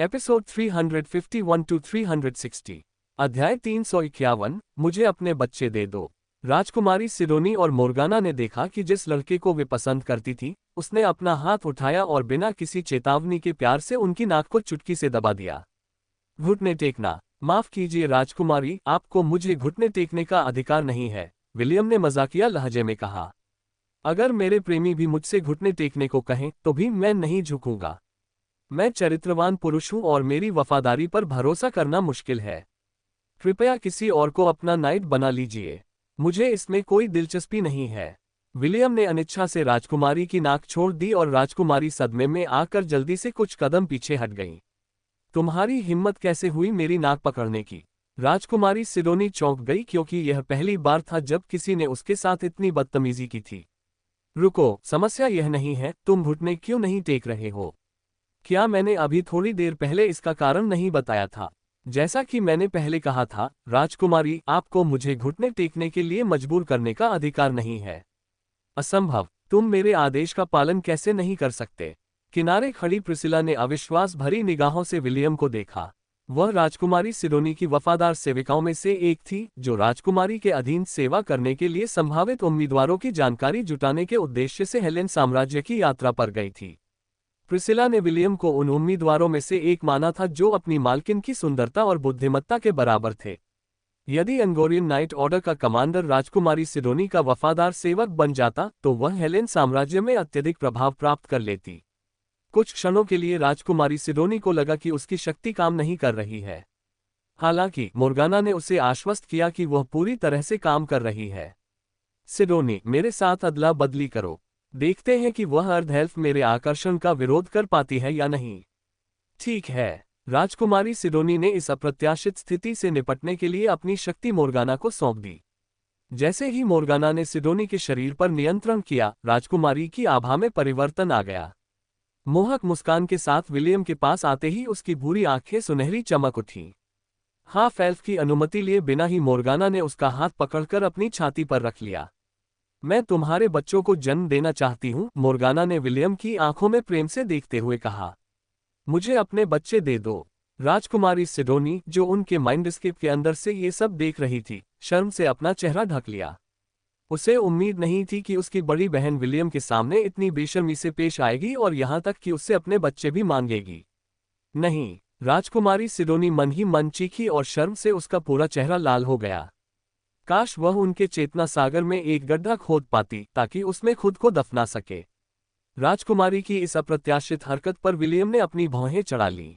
Episode 351 to 360। अध्याय 351। मुझे अपने बच्चे दे दो। राजकुमारी सिडोनी और मोर्गाना ने देखा कि जिस लड़के को वे पसंद करती थी उसने अपना हाथ उठाया और बिना किसी चेतावनी के प्यार से उनकी नाक को चुटकी से दबा दिया। घुटने टेकना। माफ कीजिए राजकुमारी, आपको मुझे घुटने टेकने का अधिकार नहीं है, विलियम ने मजाकिया लहजे में कहा। अगर मेरे प्रेमी भी मुझसे घुटने टेकने को कहें तो भी मैं नहीं झुकूंगा। मैं चरित्रवान पुरुष हूं और मेरी वफादारी पर भरोसा करना मुश्किल है। कृपया किसी और को अपना नाइट बना लीजिए, मुझे इसमें कोई दिलचस्पी नहीं है। विलियम ने अनिच्छा से राजकुमारी की नाक छोड़ दी और राजकुमारी सदमे में आकर जल्दी से कुछ कदम पीछे हट गई। तुम्हारी हिम्मत कैसे हुई मेरी नाक पकड़ने की? राजकुमारी सिडोनी चौंक गई क्योंकि यह पहली बार था जब किसी ने उसके साथ इतनी बदतमीजी की थी। रुको, समस्या यह नहीं है, तुम घुटने क्यों नहीं टेक रहे हो? क्या मैंने अभी थोड़ी देर पहले इसका कारण नहीं बताया था? जैसा कि मैंने पहले कहा था, राजकुमारी, आपको मुझे घुटने टेकने के लिए मजबूर करने का अधिकार नहीं है। असंभव, तुम मेरे आदेश का पालन कैसे नहीं कर सकते? किनारे खड़ी प्रिसिला ने अविश्वास भरी निगाहों से विलियम को देखा। वह राजकुमारी सिडोनी की वफादार सेविकाओं में से एक थी जो राजकुमारी के अधीन सेवा करने के लिए संभावित उम्मीदवारों की जानकारी जुटाने के उद्देश्य से हेलेन साम्राज्य की यात्रा पर गई थी। प्रिसिला ने विलियम को उन उम्मीदवारों में से एक माना था जो अपनी मालकिन की सुंदरता और बुद्धिमत्ता के बराबर थे। यदि अंगोरियन नाइट ऑर्डर का कमांडर राजकुमारी सिडोनी का वफादार सेवक बन जाता तो वह हेलेन साम्राज्य में अत्यधिक प्रभाव प्राप्त कर लेती। कुछ क्षणों के लिए राजकुमारी सिडोनी को लगा कि उसकी शक्ति काम नहीं कर रही है। हालांकि मोर्गाना ने उसे आश्वस्त किया कि वह पूरी तरह से काम कर रही है। सिडोनी, मेरे साथ अदला बदली करो, देखते हैं कि वह अर्धएल्फ मेरे आकर्षण का विरोध कर पाती है या नहीं। ठीक है। राजकुमारी सिडोनी ने इस अप्रत्याशित स्थिति से निपटने के लिए अपनी शक्ति मोर्गाना को सौंप दी। जैसे ही मोर्गाना ने सिडोनी के शरीर पर नियंत्रण किया, राजकुमारी की आभा में परिवर्तन आ गया। मोहक मुस्कान के साथ विलियम के पास आते ही उसकी भूरी आंखें सुनहरी चमक उठी। हाफ एल्फ की अनुमति लिए बिना ही मोर्गाना ने उसका हाथ पकड़कर अपनी छाती पर रख लिया। मैं तुम्हारे बच्चों को जन्म देना चाहती हूं, मोर्गाना ने विलियम की आंखों में प्रेम से देखते हुए कहा। मुझे अपने बच्चे दे दो। राजकुमारी सिडोनी, जो उनके माइंडस्केप के अंदर से ये सब देख रही थी, शर्म से अपना चेहरा ढक लिया। उसे उम्मीद नहीं थी कि उसकी बड़ी बहन विलियम के सामने इतनी बेशर्मी से पेश आएगी और यहां तक कि उससे अपने बच्चे भी मांगेगी। नहीं, राजकुमारी सिडोनी मन ही मन चीखी और शर्म से उसका पूरा चेहरा लाल हो गया। काश वह उनके चेतना सागर में एक गड्ढा खोद पाती ताकि उसमें खुद को दफना सके। राजकुमारी की इस अप्रत्याशित हरकत पर विलियम ने अपनी भौहें चढ़ा लीं।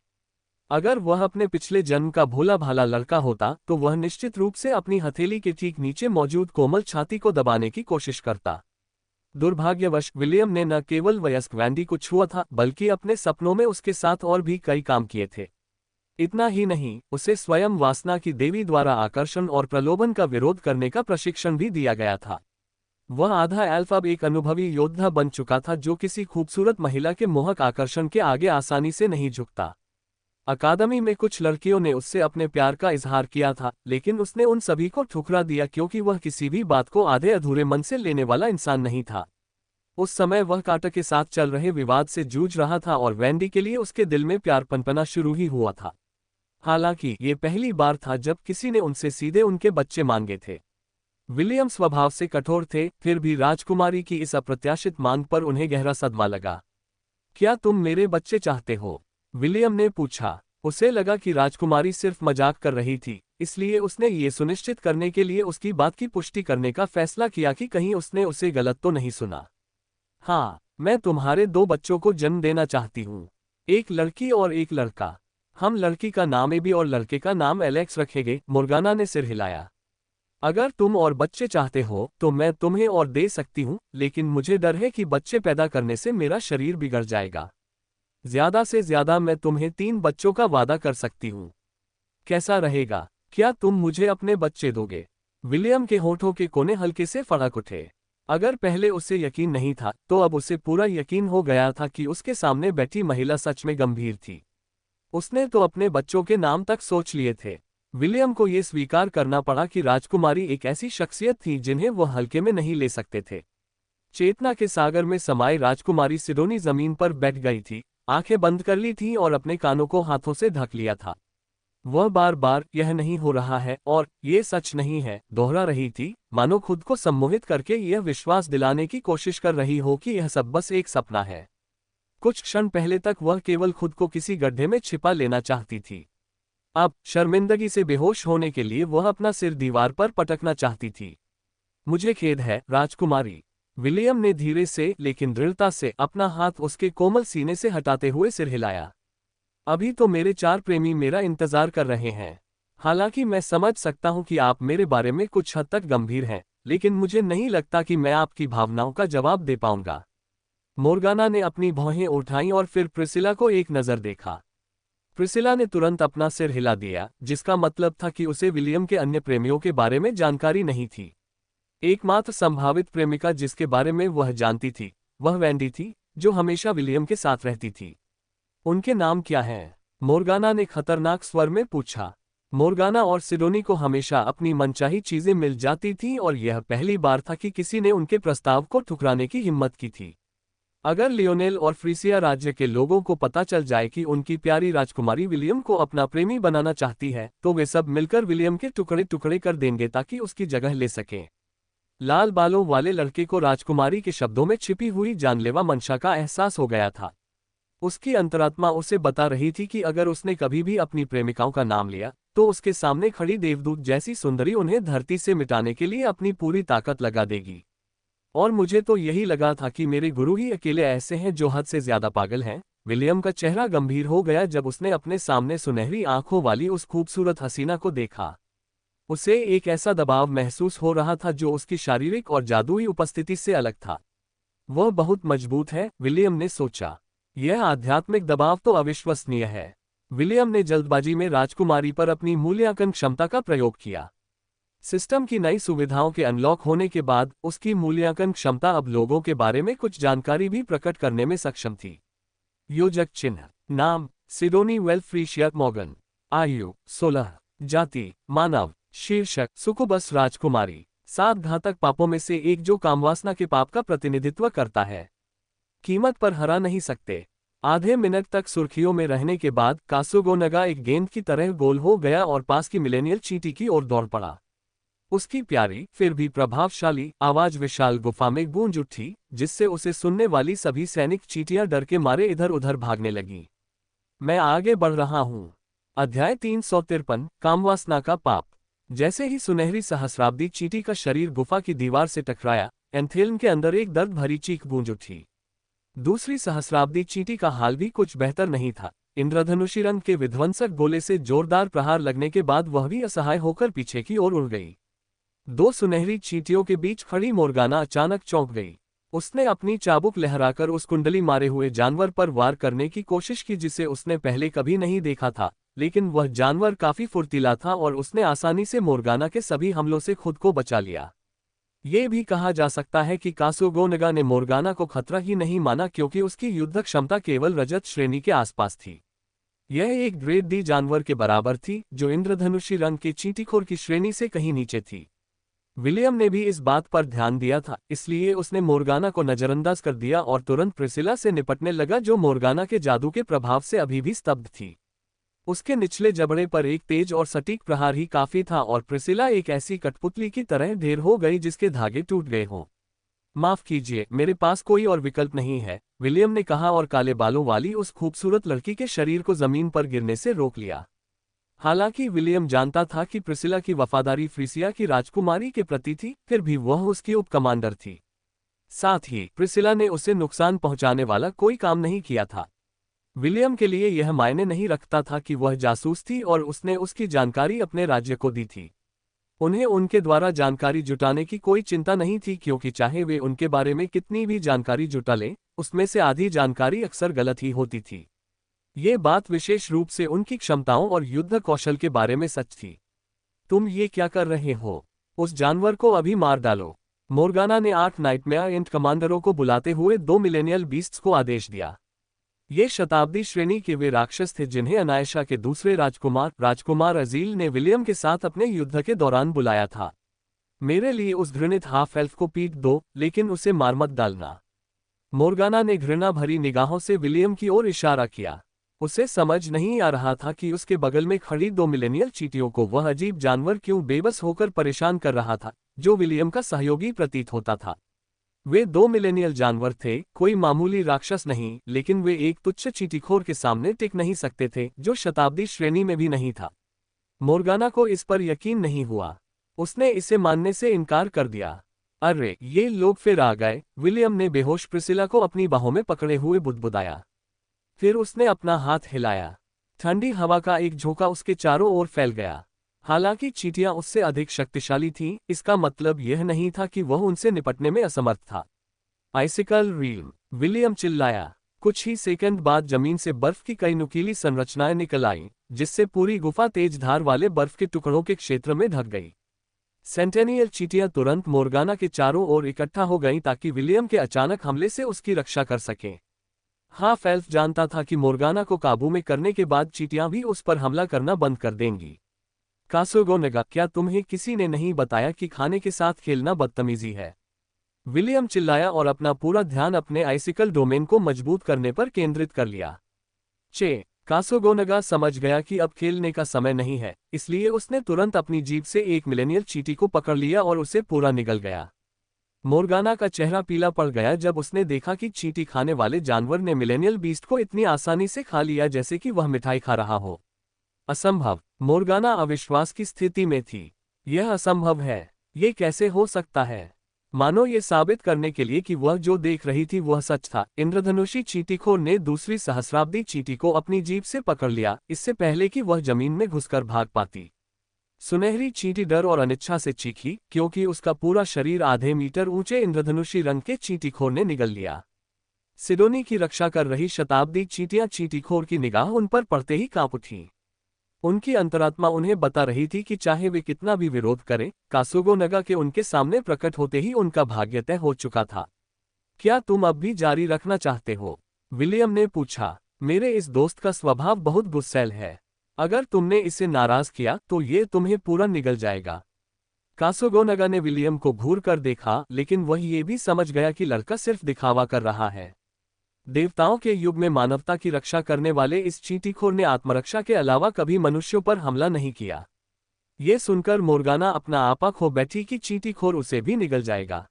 अगर वह अपने पिछले जन्म का भोला भाला लड़का होता तो वह निश्चित रूप से अपनी हथेली के ठीक नीचे मौजूद कोमल छाती को दबाने की कोशिश करता। दुर्भाग्यवश विलियम ने न केवल वयस्क वैंडी को छुआ था बल्कि अपने सपनों में उसके साथ और भी कई काम किए थे। इतना ही नहीं, उसे स्वयं वासना की देवी द्वारा आकर्षण और प्रलोभन का विरोध करने का प्रशिक्षण भी दिया गया था। वह आधा एल्फ अब एक अनुभवी योद्धा बन चुका था जो किसी खूबसूरत महिला के मोहक आकर्षण के आगे आसानी से नहीं झुकता। अकादमी में कुछ लड़कियों ने उससे अपने प्यार का इजहार किया था, लेकिन उसने उन सभी को ठुकरा दिया क्योंकि वह किसी भी बात को आधे अधूरे मन से लेने वाला इंसान नहीं था। उस समय वह कार्टर के साथ चल रहे विवाद से जूझ रहा था और वैंडी के लिए उसके दिल में प्यार पनपना शुरू ही हुआ था। हालांकि ये पहली बार था जब किसी ने उनसे सीधे उनके बच्चे मांगे थे। विलियम स्वभाव से कठोर थे, फिर भी राजकुमारी की इस अप्रत्याशित मांग पर उन्हें गहरा सदमा लगा। क्या तुम मेरे बच्चे चाहते हो? विलियम ने पूछा। उसे लगा कि राजकुमारी सिर्फ मजाक कर रही थी, इसलिए उसने ये सुनिश्चित करने के लिए उसकी बात की पुष्टि करने का फैसला किया कि कहीं उसने उसे गलत तो नहीं सुना। हाँ, मैं तुम्हारे 2 बच्चों को जन्म देना चाहती हूँ, एक लड़की और एक लड़का। हम लड़की का नाम एबी और लड़के का नाम एलेक्स रखेंगे। मोर्गाना ने सिर हिलाया। अगर तुम और बच्चे चाहते हो तो मैं तुम्हें और दे सकती हूँ, लेकिन मुझे डर है कि बच्चे पैदा करने से मेरा शरीर बिगड़ जाएगा। ज्यादा से ज्यादा मैं तुम्हें 3 बच्चों का वादा कर सकती हूँ। कैसा रहेगा? क्या तुम मुझे अपने बच्चे दोगे? विलियम के होठों के कोने हल्के से फड़क उठे। अगर पहले उसे यकीन नहीं था तो अब उसे पूरा यकीन हो गया था कि उसके सामने बैठी महिला सच में गंभीर थी। उसने तो अपने बच्चों के नाम तक सोच लिए थे। विलियम को यह स्वीकार करना पड़ा कि राजकुमारी एक ऐसी शख्सियत थी जिन्हें वह हल्के में नहीं ले सकते थे। चेतना के सागर में समाये राजकुमारी सिडोनी जमीन पर बैठ गई थी, आंखें बंद कर ली थी और अपने कानों को हाथों से ढक लिया था। वह बार बार यह नहीं हो रहा है और ये सच नहीं है दोहरा रही थी, मानो खुद को सम्मोहित करके यह विश्वास दिलाने की कोशिश कर रही हो कि यह सब बस एक सपना है। कुछ क्षण पहले तक वह केवल खुद को किसी गड्ढे में छिपा लेना चाहती थी। अब शर्मिंदगी से बेहोश होने के लिए वह अपना सिर दीवार पर पटकना चाहती थी। मुझे खेद है राजकुमारी। विलियम ने धीरे से लेकिन दृढ़ता से अपना हाथ उसके कोमल सीने से हटाते हुए सिर हिलाया। अभी तो मेरे 4 प्रेमी मेरा इंतजार कर रहे हैं। हालांकि मैं समझ सकता हूं कि आप मेरे बारे में कुछ हद तक गंभीर हैं, लेकिन मुझे नहीं लगता कि मैं आपकी भावनाओं का जवाब दे पाऊंगा। मोर्गाना ने अपनी भौहें उठाईं और फिर प्रिसिला को एक नज़र देखा। प्रिसिला ने तुरंत अपना सिर हिला दिया, जिसका मतलब था कि उसे विलियम के अन्य प्रेमियों के बारे में जानकारी नहीं थी। एकमात्र संभावित प्रेमिका जिसके बारे में वह जानती थी वह वेंडी थी, जो हमेशा विलियम के साथ रहती थी। उनके नाम क्या हैं? मोर्गाना ने खतरनाक स्वर में पूछा। मोर्गाना और सिडोनी को हमेशा अपनी मनचाही चीजें मिल जाती थीं और यह पहली बार था कि किसी ने उनके प्रस्ताव को ठुकराने की हिम्मत की थी। अगर लियोनेल और फ्रीसिया राज्य के लोगों को पता चल जाए कि उनकी प्यारी राजकुमारी विलियम को अपना प्रेमी बनाना चाहती है, तो वे सब मिलकर विलियम के टुकड़े टुकड़े कर देंगे ताकि उसकी जगह ले सकें। लाल बालों वाले लड़के को राजकुमारी के शब्दों में छिपी हुई जानलेवा मंशा का एहसास हो गया था। उसकी अंतरात्मा उसे बता रही थी कि अगर उसने कभी भी अपनी प्रेमिकाओं का नाम लिया, तो उसके सामने खड़ी देवदूत जैसी सुंदरी उन्हें धरती से मिटाने के लिए अपनी पूरी ताकत लगा देगी। और मुझे तो यही लगा था कि मेरे गुरु ही अकेले ऐसे हैं जो हद से ज्यादा पागल हैं। विलियम का चेहरा गंभीर हो गया जब उसने अपने सामने सुनहरी आंखों वाली उस खूबसूरत हसीना को देखा। उसे एक ऐसा दबाव महसूस हो रहा था जो उसकी शारीरिक और जादुई उपस्थिति से अलग था। वह बहुत मजबूत है, विलियम ने सोचा। यह आध्यात्मिक दबाव तो अविश्वसनीय है। विलियम ने जल्दबाजी में राजकुमारी पर अपनी मूल्यांकन क्षमता का प्रयोग किया। सिस्टम की नई सुविधाओं के अनलॉक होने के बाद उसकी मूल्यांकन क्षमता अब लोगों के बारे में कुछ जानकारी भी प्रकट करने में सक्षम थी। योजक चिन्ह। नाम सिडोनी वेल्फ्रीशिया मॉर्गन। आयु 16। जाति मानव। शीर्षक सुकुबस राजकुमारी। 7 घातक पापों में से एक जो कामवासना के पाप का प्रतिनिधित्व करता है। कीमत पर हरा नहीं सकते। आधे मिनट तक सुर्खियों में रहने के बाद कासुगोनगा एक गेंद की तरह गोल हो गया और पास की मिलेनियल चींटी की ओर दौड़ पड़ा। उसकी प्यारी फिर भी प्रभावशाली आवाज विशाल गुफा में गूंज उठी, जिससे उसे सुनने वाली सभी सैनिक चींटियां डर के मारे इधर उधर भागने लगीं। मैं आगे बढ़ रहा हूं। अध्याय 353 कामवासना का पाप। जैसे ही सुनहरी सहस्राब्दी चींटी का शरीर गुफा की दीवार से टकराया, एंथेल्म के अंदर एक दर्द भरी चीख गूंज उठी। दूसरी सहस्राब्दी चींटी का हाल भी कुछ बेहतर नहीं था। इंद्रधनुषी रंग के विध्वंसक गोले से जोरदार प्रहार लगने के बाद वह भी असहाय होकर पीछे की ओर उड़ गई। 2 सुनहरी चींटियों के बीच खड़ी मोर्गाना अचानक चौंक गई। उसने अपनी चाबुक लहराकर उस कुंडली मारे हुए जानवर पर वार करने की कोशिश की जिसे उसने पहले कभी नहीं देखा था, लेकिन वह जानवर काफी फुर्तीला था और उसने आसानी से मोर्गाना के सभी हमलों से खुद को बचा लिया। ये भी कहा जा सकता है कि कासुगोनगा ने मोर्गाना को खतरा ही नहीं माना क्योंकि उसकी युद्ध क्षमता केवल रजत श्रेणी के आसपास थी। यह एक ग्रेड डी जानवर के बराबर थी, जो इंद्रधनुषी रंग के चींटीखोर की श्रेणी से कहीं नीचे थी। विलियम ने भी इस बात पर ध्यान दिया था, इसलिए उसने मोर्गाना को नजरअंदाज कर दिया और तुरंत प्रिसिला से निपटने लगा, जो मोर्गाना के जादू के प्रभाव से अभी भी स्तब्ध थी। उसके निचले जबड़े पर एक तेज और सटीक प्रहार ही काफी था और प्रिसिला एक ऐसी कठपुतली की तरह ढेर हो गई जिसके धागे टूट गए हों। माफ कीजिए, मेरे पास कोई और विकल्प नहीं है, विलियम ने कहा और काले बालों वाली उस खूबसूरत लड़की के शरीर को जमीन पर गिरने से रोक लिया। हालांकि विलियम जानता था कि प्रिसिला की वफादारी फ्रीसिया की राजकुमारी के प्रति थी, फिर भी वह उसकी उप कमांडर थी। साथ ही प्रिसिला ने उसे नुकसान पहुंचाने वाला कोई काम नहीं किया था। विलियम के लिए यह मायने नहीं रखता था कि वह जासूस थी और उसने उसकी जानकारी अपने राज्य को दी थी। उन्हें उनके द्वारा जानकारी जुटाने की कोई चिंता नहीं थी क्योंकि चाहे वे उनके बारे में कितनी भी जानकारी जुटा लें, उसमें से आधी जानकारी अक्सर गलत ही होती थी। ये बात विशेष रूप से उनकी क्षमताओं और युद्ध कौशल के बारे में सच थी। तुम ये क्या कर रहे हो? उस जानवर को अभी मार डालो। मोर्गाना ने 8 नाइटमेयर एंड कमांडरों को बुलाते हुए 2 मिलेनियल बीस्ट्स को आदेश दिया। ये शताब्दी श्रेणी के वे राक्षस थे जिन्हें अनायशा के दूसरे राजकुमार अजील ने विलियम के साथ अपने युद्ध के दौरान बुलाया था। मेरे लिए उस घृणित हाफ एल्फ को पीट दो, लेकिन उसे मार मत डालना। मोर्गाना ने घृणा भरी निगाहों से विलियम की ओर इशारा किया। उसे समझ नहीं आ रहा था कि उसके बगल में खड़ी 2 मिलेनियल चींटियों को वह अजीब जानवर क्यों बेबस होकर परेशान कर रहा था, जो विलियम का सहयोगी प्रतीत होता था। वे 2 मिलेनियल जानवर थे, कोई मामूली राक्षस नहीं, लेकिन वे एक तुच्छ चींटीखोर के सामने टिक नहीं सकते थे, जो शताब्दी श्रेणी में भी नहीं था। मोर्गाना को इस पर यकीन नहीं हुआ। उसने इसे मानने से इनकार कर दिया। अरे, ये लोग फिर आ गए, विलियम ने बेहोश प्रिसिला को अपनी बाहों में पकड़े हुए बुदबुदाया। फिर उसने अपना हाथ हिलाया। ठंडी हवा का एक झोंका उसके चारों ओर फैल गया। हालांकि चींटियां उससे अधिक शक्तिशाली थीं, इसका मतलब यह नहीं था कि वह उनसे निपटने में असमर्थ था। आइसिकल रील, विलियम चिल्लाया। कुछ ही सेकंड बाद जमीन से बर्फ की कई नुकीली संरचनाएं निकल आईं, जिससे पूरी गुफा तेज धार वाले बर्फ के टुकड़ों के क्षेत्र में ढक गई। सेंटेनियल चींटियां तुरंत मोर्गाना के चारों ओर इकट्ठा हो गईं ताकि विलियम के अचानक हमले से उसकी रक्षा कर सकें। हाफ एल्फ जानता था कि मोर्गाना को काबू में करने के बाद चींटियां भी उस पर हमला करना बंद कर देंगी। कासोगोनेगा, क्या तुम्हें किसी ने नहीं बताया कि खाने के साथ खेलना बदतमीजी है? विलियम चिल्लाया और अपना पूरा ध्यान अपने आइसिकल डोमेन को मजबूत करने पर केंद्रित कर लिया। कासोगोनेगा समझ गया कि अब खेलने का समय नहीं है, इसलिए उसने तुरंत अपनी जीभ से एक मिलेनियल चींटी को पकड़ लिया और उसे पूरा निगल गया। मोर्गाना का चेहरा पीला पड़ गया जब उसने देखा कि चींटी खाने वाले जानवर ने मिलेनियल बीस्ट को इतनी आसानी से खा लिया जैसे कि वह मिठाई खा रहा हो। असंभव। मोर्गाना अविश्वास की स्थिति में थी। यह असंभव है। ये कैसे हो सकता है? मानो ये साबित करने के लिए कि वह जो देख रही थी वह सच था, इंद्रधनुषी चींटीखोर ने दूसरी सहस्राब्दी चींटी को अपनी जीभ से पकड़ लिया, इससे पहले कि वह जमीन में घुसकर भाग पाती। सुनहरी चींटी डर और अनिच्छा से चीखी, क्योंकि उसका पूरा शरीर आधे मीटर ऊंचे इंद्रधनुषी रंग के चींटीखोर ने निगल लिया। सिडोनी की रक्षा कर रही शताब्दी चींटियां चींटीखोर की निगाह उन पर पड़ते ही कांप उठीं। उनकी अंतरात्मा उन्हें बता रही थी कि चाहे वे कितना भी विरोध करें, कासोगोनेगा के उनके सामने प्रकट होते ही उनका भाग्य तय हो चुका था। क्या तुम अब भी जारी रखना चाहते हो? विलियम ने पूछा। मेरे इस दोस्त का स्वभाव बहुत गुस्सैल है। अगर तुमने इसे नाराज किया तो ये तुम्हें पूरा निगल जाएगा। कासोगोनेगा ने विलियम को घूर कर देखा, लेकिन वह ये भी समझ गया कि लड़का सिर्फ दिखावा कर रहा है। देवताओं के युग में मानवता की रक्षा करने वाले इस चींटीखोर ने आत्मरक्षा के अलावा कभी मनुष्यों पर हमला नहीं किया। ये सुनकर मोर्गाना अपना आपा खो बैठी कि चींटीखोर उसे भी निगल जाएगा।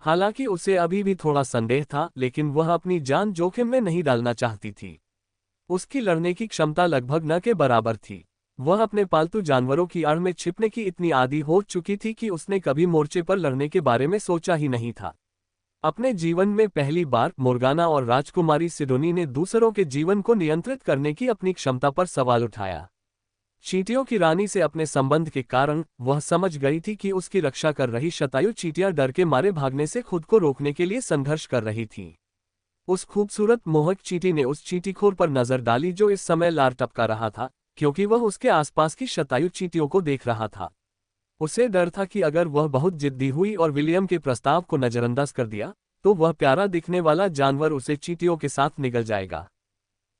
हालांकि उसे अभी भी थोड़ा संदेह था, लेकिन वह अपनी जान जोखिम में नहीं डालना चाहती थी। उसकी लड़ने की क्षमता लगभग न के बराबर थी। वह अपने पालतू जानवरों की आड़ में छिपने की इतनी आदी हो चुकी थी कि उसने कभी मोर्चे पर लड़ने के बारे में सोचा ही नहीं था। अपने जीवन में पहली बार मोर्गाना और राजकुमारी सिडोनी ने दूसरों के जीवन को नियंत्रित करने की अपनी क्षमता पर सवाल उठाया। चींटियों की रानी से अपने संबंध के कारण वह समझ गई थी कि उसकी रक्षा कर रही शतायु चींटियां डर के मारे भागने से खुद को रोकने के लिए संघर्ष कर रही थीं। उस खूबसूरत मोहक चींटी ने उस चींटीखोर पर नजर डाली जो इस समय लार टपका रहा था, क्योंकि वह उसके आसपास की शतायु चींटियों को देख रहा था। उसे डर था कि अगर वह बहुत जिद्दी हुई और विलियम के प्रस्ताव को नजरअंदाज कर दिया, तो वह प्यारा दिखने वाला जानवर उसे चींटियों के साथ निगल जाएगा।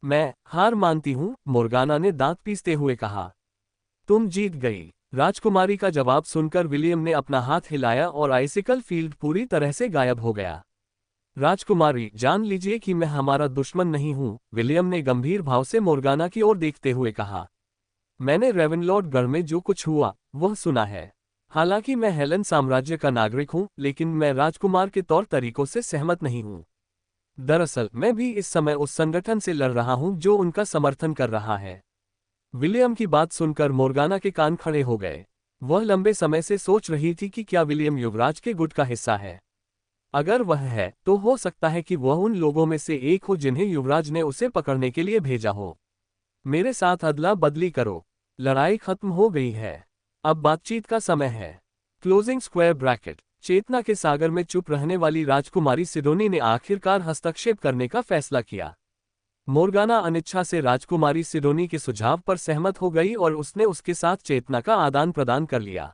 मैं हार मानती हूं, मोर्गाना ने दांत पीसते हुए कहा। तुम जीत गई। राजकुमारी का जवाब सुनकर विलियम ने अपना हाथ हिलाया और आइसिकल फील्ड पूरी तरह से गायब हो गया। राजकुमारी, जान लीजिए कि मैं हमारा दुश्मन नहीं हूं, विलियम ने गंभीर भाव से मोर्गाना की ओर देखते हुए कहा। मैंने रेवेनलॉर्ड गढ़ में जो कुछ हुआ वह सुना है। हालांकि मैं हेलन साम्राज्य का नागरिक हूं, लेकिन मैं राजकुमार के तौर तरीकों से सहमत नहीं हूं। दरअसल मैं भी इस समय उस संगठन से लड़ रहा हूं जो उनका समर्थन कर रहा है। विलियम की बात सुनकर मोर्गाना के कान खड़े हो गए। वह लंबे समय से सोच रही थी कि क्या विलियम युवराज के गुट का हिस्सा है। अगर वह है तो हो सकता है कि वह उन लोगों में से एक हो जिन्हें युवराज ने उसे पकड़ने के लिए भेजा हो। मेरे साथ अदला बदली करो। लड़ाई खत्म हो गई है। अब बातचीत का समय है। Closing square bracket. चेतना के सागर में चुप रहने वाली राजकुमारी सिडोनी ने आखिरकार हस्तक्षेप करने का फैसला किया। मोर्गाना अनिच्छा से राजकुमारी सिडोनी के सुझाव पर सहमत हो गई और उसने उसके साथ चेतना का आदान प्रदान कर लिया।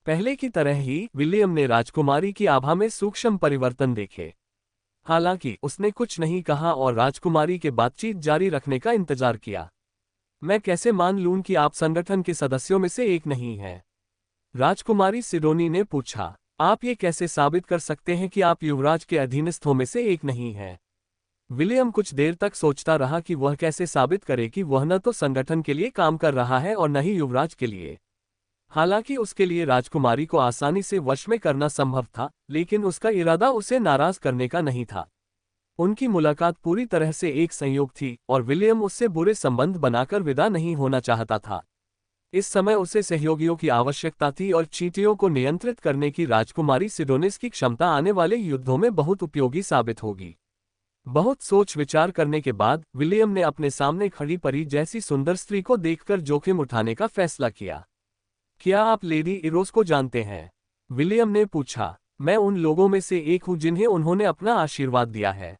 पहले की तरह ही विलियम ने राजकुमारी की आभा में सूक्ष्म परिवर्तन देखे। हालांकि उसने कुछ नहीं कहा और राजकुमारी के बातचीत जारी रखने का इंतजार किया। मैं कैसे मान लूं कि आप संगठन के सदस्यों में से एक नहीं हैं? राजकुमारी सिडोनी ने पूछा। आप ये कैसे साबित कर सकते हैं कि आप युवराज के अधीनस्थों में से एक नहीं हैं? विलियम कुछ देर तक सोचता रहा कि वह कैसे साबित करे कि वह न तो संगठन के लिए काम कर रहा है और न ही युवराज के लिए। हालांकि उसके लिए राजकुमारी को आसानी से वश में करना संभव था, लेकिन उसका इरादा उसे नाराज करने का नहीं था। उनकी मुलाकात पूरी तरह से एक संयोग थी और विलियम उससे बुरे संबंध बनाकर विदा नहीं होना चाहता था। इस समय उसे सहयोगियों की आवश्यकता थी और चींटियों को नियंत्रित करने की राजकुमारी सिडोनिस की क्षमता आने वाले युद्धों में बहुत उपयोगी साबित होगी। बहुत सोच विचार करने के बाद विलियम ने अपने सामने खड़ी परी जैसी सुंदर स्त्री को देखकर जोखिम उठाने का फैसला किया। क्या आप लेडी इरोस को जानते हैं? विलियम ने पूछा। मैं उन लोगों में से एक हूं जिन्हें उन्होंने अपना आशीर्वाद दिया है,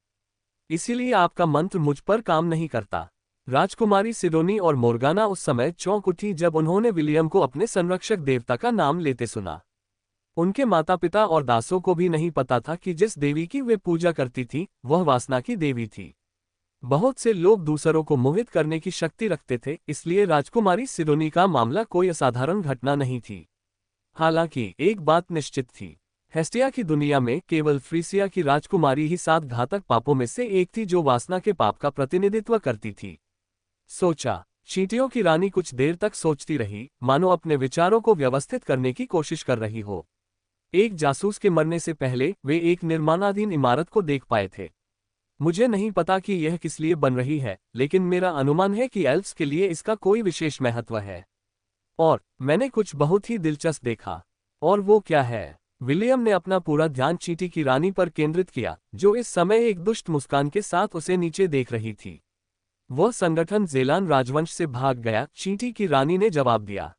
इसीलिए आपका मंत्र मुझ पर काम नहीं करता। राजकुमारी सिडोनी और मोर्गाना उस समय चौंक उठी जब उन्होंने विलियम को अपने संरक्षक देवता का नाम लेते सुना। उनके माता पिता और दासों को भी नहीं पता था कि जिस देवी की वे पूजा करती थी वह वासना की देवी थी। बहुत से लोग दूसरों को मोहित करने की शक्ति रखते थे, इसलिए राजकुमारी सिडोनी का मामला कोई असाधारण घटना नहीं थी। हालांकि एक बात निश्चित थी, हेस्टिया की दुनिया में केवल फ्रीसिया की राजकुमारी ही 7 घातक पापों में से एक थी जो वासना के पाप का प्रतिनिधित्व करती थी। सोचा। चींटियों की रानी कुछ देर तक सोचती रही, मानो अपने विचारों को व्यवस्थित करने की कोशिश कर रही हो। एक जासूस के मरने से पहले वे एक निर्माणाधीन इमारत को देख पाए थे। मुझे नहीं पता कि यह किस लिए बन रही है, लेकिन मेरा अनुमान है कि एल्फ्स के लिए इसका कोई विशेष महत्व है। और मैंने कुछ बहुत ही दिलचस्प देखा। और वो क्या है? विलियम ने अपना पूरा ध्यान चींटी की रानी पर केंद्रित किया, जो इस समय एक दुष्ट मुस्कान के साथ उसे नीचे देख रही थी। वह संगठन ज़ेलान राजवंश से भाग गया, चींटी की रानी ने जवाब दिया।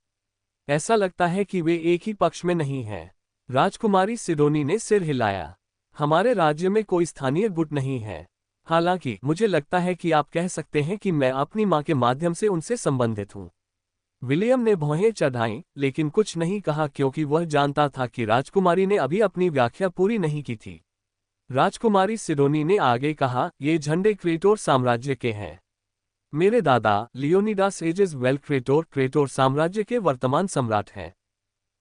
ऐसा लगता है कि वे एक ही पक्ष में नहीं हैं। राजकुमारी सिडोनी ने सिर हिलाया। हमारे राज्य में कोई स्थानीय गुट नहीं है। हालांकि मुझे लगता है कि आप कह सकते हैं कि मैं अपनी मां के माध्यम से उनसे संबंधित हूं। विलियम ने भौहें चढ़ाईं, लेकिन कुछ नहीं कहा क्योंकि वह जानता था कि राजकुमारी ने अभी अपनी व्याख्या पूरी नहीं की थी। राजकुमारी सिडोनी ने आगे कहा, ये झंडे क्रेटोर साम्राज्य के हैं। मेरे दादा लियोनिडास एजेस वेल क्रेटोर साम्राज्य के वर्तमान सम्राट हैं।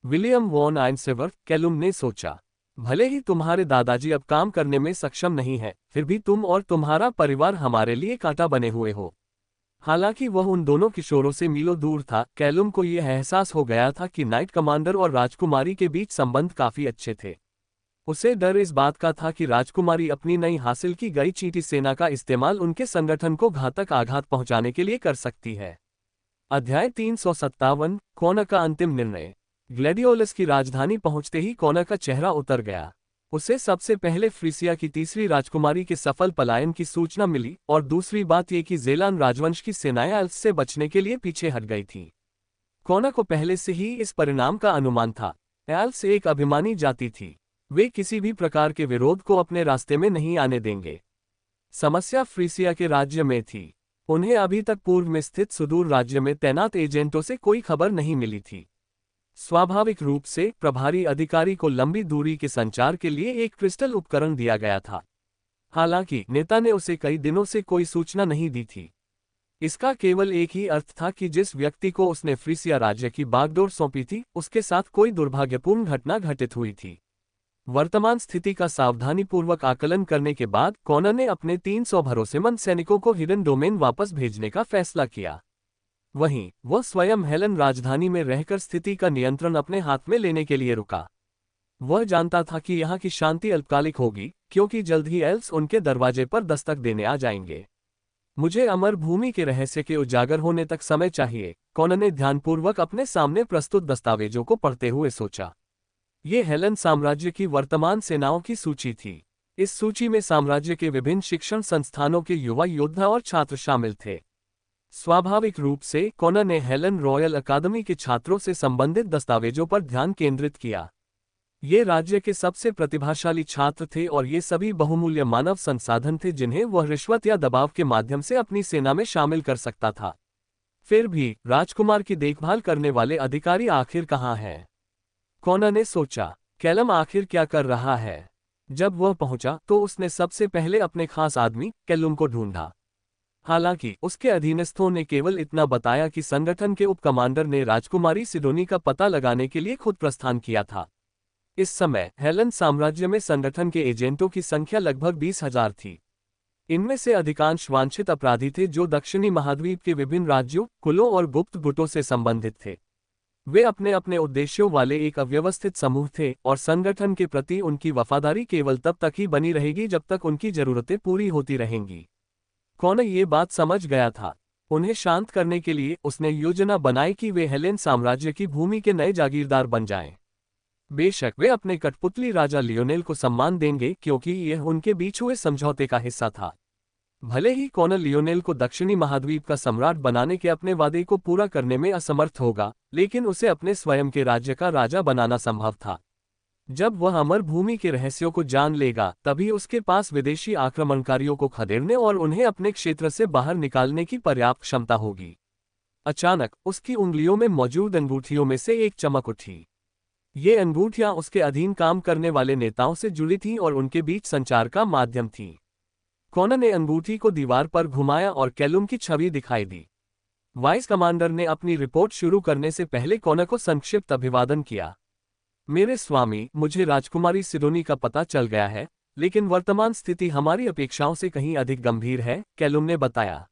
विलियम वॉन आइंसेवर्थ कैलुम ने सोचा। भले ही तुम्हारे दादाजी अब काम करने में सक्षम नहीं है, फिर भी तुम और तुम्हारा परिवार हमारे लिए कांटा बने हुए हो। हालांकि वह उन दोनों किशोरों से मीलों दूर था, कैलुम को यह एहसास हो गया था कि नाइट कमांडर और राजकुमारी के बीच संबंध काफी अच्छे थे। उसे डर इस बात का था कि राजकुमारी अपनी नई हासिल की गई चींटी सेना का इस्तेमाल उनके संगठन को घातक आघात पहुंचाने के लिए कर सकती है। अध्याय 357 कोना का अंतिम निर्णय। ग्लैडियोलस की राजधानी पहुंचते ही कोना का चेहरा उतर गया। उसे सबसे पहले फ्रीसिया की तीसरी राजकुमारी के सफल पलायन की सूचना मिली और दूसरी बात यह कि ज़ेलान राजवंश की सेनाएं एल्फ्स से बचने के लिए पीछे हट गई थीं। कोना को पहले से ही इस परिणाम का अनुमान था। एल्फ्स एक अभिमानी जाति थी। वे किसी भी प्रकार के विरोध को अपने रास्ते में नहीं आने देंगे। समस्या फ्रीसिया के राज्य में थी। उन्हें अभी तक पूर्व में स्थित सुदूर राज्य में तैनात एजेंटों से कोई खबर नहीं मिली थी। स्वाभाविक रूप से प्रभारी अधिकारी को लंबी दूरी के संचार के लिए एक क्रिस्टल उपकरण दिया गया था। हालांकि नेता ने उसे कई दिनों से कोई सूचना नहीं दी थी। इसका केवल एक ही अर्थ था कि जिस व्यक्ति को उसने फ्रीसिया राज्य की बागडोर सौंपी थी, उसके साथ कोई दुर्भाग्यपूर्ण घटना घटित हुई थी। वर्तमान स्थिति का सावधानीपूर्वक आकलन करने के बाद कॉनर ने अपने 300 भरोसेमंद सैनिकों को हिडन डोमेन वापस भेजने का फैसला किया। वहीं वह स्वयं हेलन राजधानी में रहकर स्थिति का नियंत्रण अपने हाथ में लेने के लिए रुका। वह जानता था कि यहाँ की शांति अल्पकालिक होगी, क्योंकि जल्द ही एल्फ्स उनके दरवाजे पर दस्तक देने आ जाएंगे। मुझे अमर भूमि के रहस्य के उजागर होने तक समय चाहिए, कॉनर ने ध्यानपूर्वक अपने सामने प्रस्तुत दस्तावेजों को पढ़ते हुए सोचा। ये हेलन साम्राज्य की वर्तमान सेनाओं की सूची थी। इस सूची में साम्राज्य के विभिन्न शिक्षण संस्थानों के युवा योद्धा और छात्र शामिल थे। स्वाभाविक रूप से कॉनर ने हेलन रॉयल अकादमी के छात्रों से संबंधित दस्तावेजों पर ध्यान केंद्रित किया। ये राज्य के सबसे प्रतिभाशाली छात्र थे और ये सभी बहुमूल्य मानव संसाधन थे जिन्हें वह रिश्वत या दबाव के माध्यम से अपनी सेना में शामिल कर सकता था। फिर भी राजकुमार की देखभाल करने वाले अधिकारी आखिर कहाँ हैं? कॉनर ने सोचा। कैलम आखिर क्या कर रहा है? जब वह पहुंचा तो उसने सबसे पहले अपने खास आदमी कैलुम को ढूंढा। हालांकि उसके अधीनस्थों ने केवल इतना बताया कि संगठन के उप कमांडर ने राजकुमारी सिडोनी का पता लगाने के लिए खुद प्रस्थान किया था। इस समय हेलन साम्राज्य में संगठन के एजेंटों की संख्या लगभग 20,000 थी। इनमें से अधिकांश वांछित अपराधी थे जो दक्षिणी महाद्वीप के विभिन्न राज्यों, कुलों और गुप्त गुटों से संबंधित थे। वे अपने अपने उद्देश्यों वाले एक अव्यवस्थित समूह थे और संगठन के प्रति उनकी वफादारी केवल तब तक ही बनी रहेगी जब तक उनकी जरूरतें पूरी होती रहेंगी। कॉनर ये बात समझ गया था। उन्हें शांत करने के लिए उसने योजना बनाई कि वे हेलेन साम्राज्य की भूमि के नए जागीरदार बन जाएं। बेशक वे अपने कठपुतली राजा लियोनेल को सम्मान देंगे क्योंकि यह उनके बीच हुए समझौते का हिस्सा था। भले ही कॉनर लियोनेल को दक्षिणी महाद्वीप का सम्राट बनाने के अपने वादे को पूरा करने में असमर्थ होगा, लेकिन उसे अपने स्वयं के राज्य का राजा बनाना संभव था। जब वह अमर भूमि के रहस्यों को जान लेगा, तभी उसके पास विदेशी आक्रमणकारियों को खदेड़ने और उन्हें अपने क्षेत्र से बाहर निकालने की पर्याप्त क्षमता होगी। अचानक उसकी उंगलियों में मौजूद अंगूठियों में से एक चमक उठी। ये अंगूठियां उसके अधीन काम करने वाले नेताओं से जुड़ी थीं और उनके बीच संचार का माध्यम थीं। कॉनर ने अंगूठी को दीवार पर घुमाया और कैलुम की छवि दिखाई दी। वाइस कमांडर ने अपनी रिपोर्ट शुरू करने से पहले कॉनर को संक्षिप्त अभिवादन किया। मेरे स्वामी, मुझे राजकुमारी सिडोनी का पता चल गया है, लेकिन वर्तमान स्थिति हमारी अपेक्षाओं से कहीं अधिक गंभीर है, कैलुम ने बताया।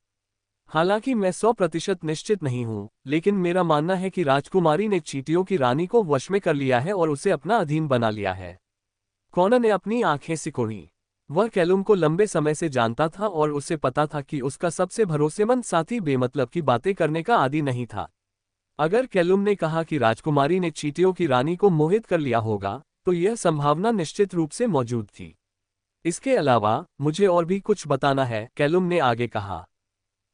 हालांकि मैं 100% निश्चित नहीं हूं, लेकिन मेरा मानना है कि राजकुमारी ने चींटियों की रानी को वश में कर लिया है और उसे अपना अधीन बना लिया है। कॉनर ने अपनी आंखें सिकोड़ी। वह कैलुम को लंबे समय से जानता था और उसे पता था कि उसका सबसे भरोसेमंद साथी बेमतलब की बातें करने का आदी नहीं था। अगर कैलुम ने कहा कि राजकुमारी ने चींटियों की रानी को मोहित कर लिया होगा, तो यह संभावना निश्चित रूप से मौजूद थी। इसके अलावा मुझे और भी कुछ बताना है, कैलुम ने आगे कहा।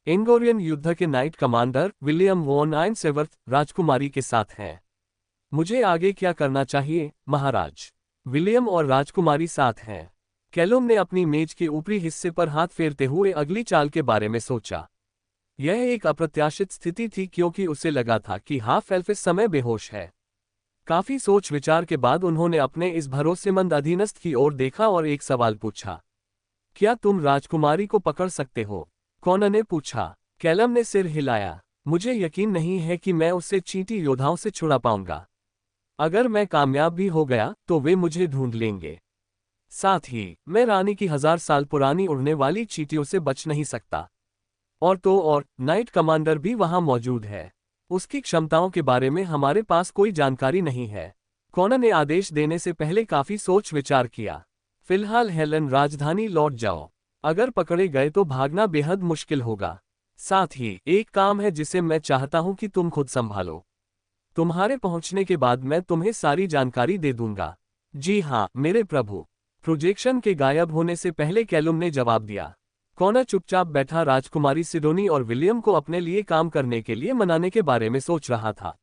एंगोरियन युद्ध के नाइट कमांडर विलियम वॉन आइनसेवर्थ राजकुमारी के साथ हैं। मुझे आगे क्या करना चाहिए, महाराज? विलियम और राजकुमारी साथ हैं। कैलुम ने अपनी मेज के ऊपरी हिस्से पर हाथ फेरते हुए अगली चाल के बारे में सोचा। यह एक अप्रत्याशित स्थिति थी क्योंकि उसे लगा था कि हाफ एल्फ इस समय बेहोश है। काफी सोच विचार के बाद उन्होंने अपने इस भरोसेमंद अधीनस्थ की ओर देखा और एक सवाल पूछा। क्या तुम राजकुमारी को पकड़ सकते हो? कॉनर ने पूछा। कैलम ने सिर हिलाया। मुझे यकीन नहीं है कि मैं उसे चींटी योद्धाओं से छुड़ा पाऊंगा। अगर मैं कामयाब भी हो गया तो वे मुझे ढूंढ लेंगे। साथ ही मैं रानी की 1000 साल पुरानी उड़ने वाली चींटियों से बच नहीं सकता। और नाइट कमांडर भी वहां मौजूद है। उसकी क्षमताओं के बारे में हमारे पास कोई जानकारी नहीं है। कॉनर ने आदेश देने से पहले काफी सोच विचार किया। फिलहाल हेलन, राजधानी लौट जाओ। अगर पकड़े गए तो भागना बेहद मुश्किल होगा। साथ ही एक काम है जिसे मैं चाहता हूं कि तुम खुद संभालो। तुम्हारे पहुंचने के बाद मैं तुम्हें सारी जानकारी दे दूंगा। जी हाँ मेरे प्रभु। प्रोजेक्शन के गायब होने से पहले कैलुम ने जवाब दिया। कॉनर चुपचाप बैठा राजकुमारी सिडोनी और विलियम को अपने लिए काम करने के लिए मनाने के बारे में सोच रहा था।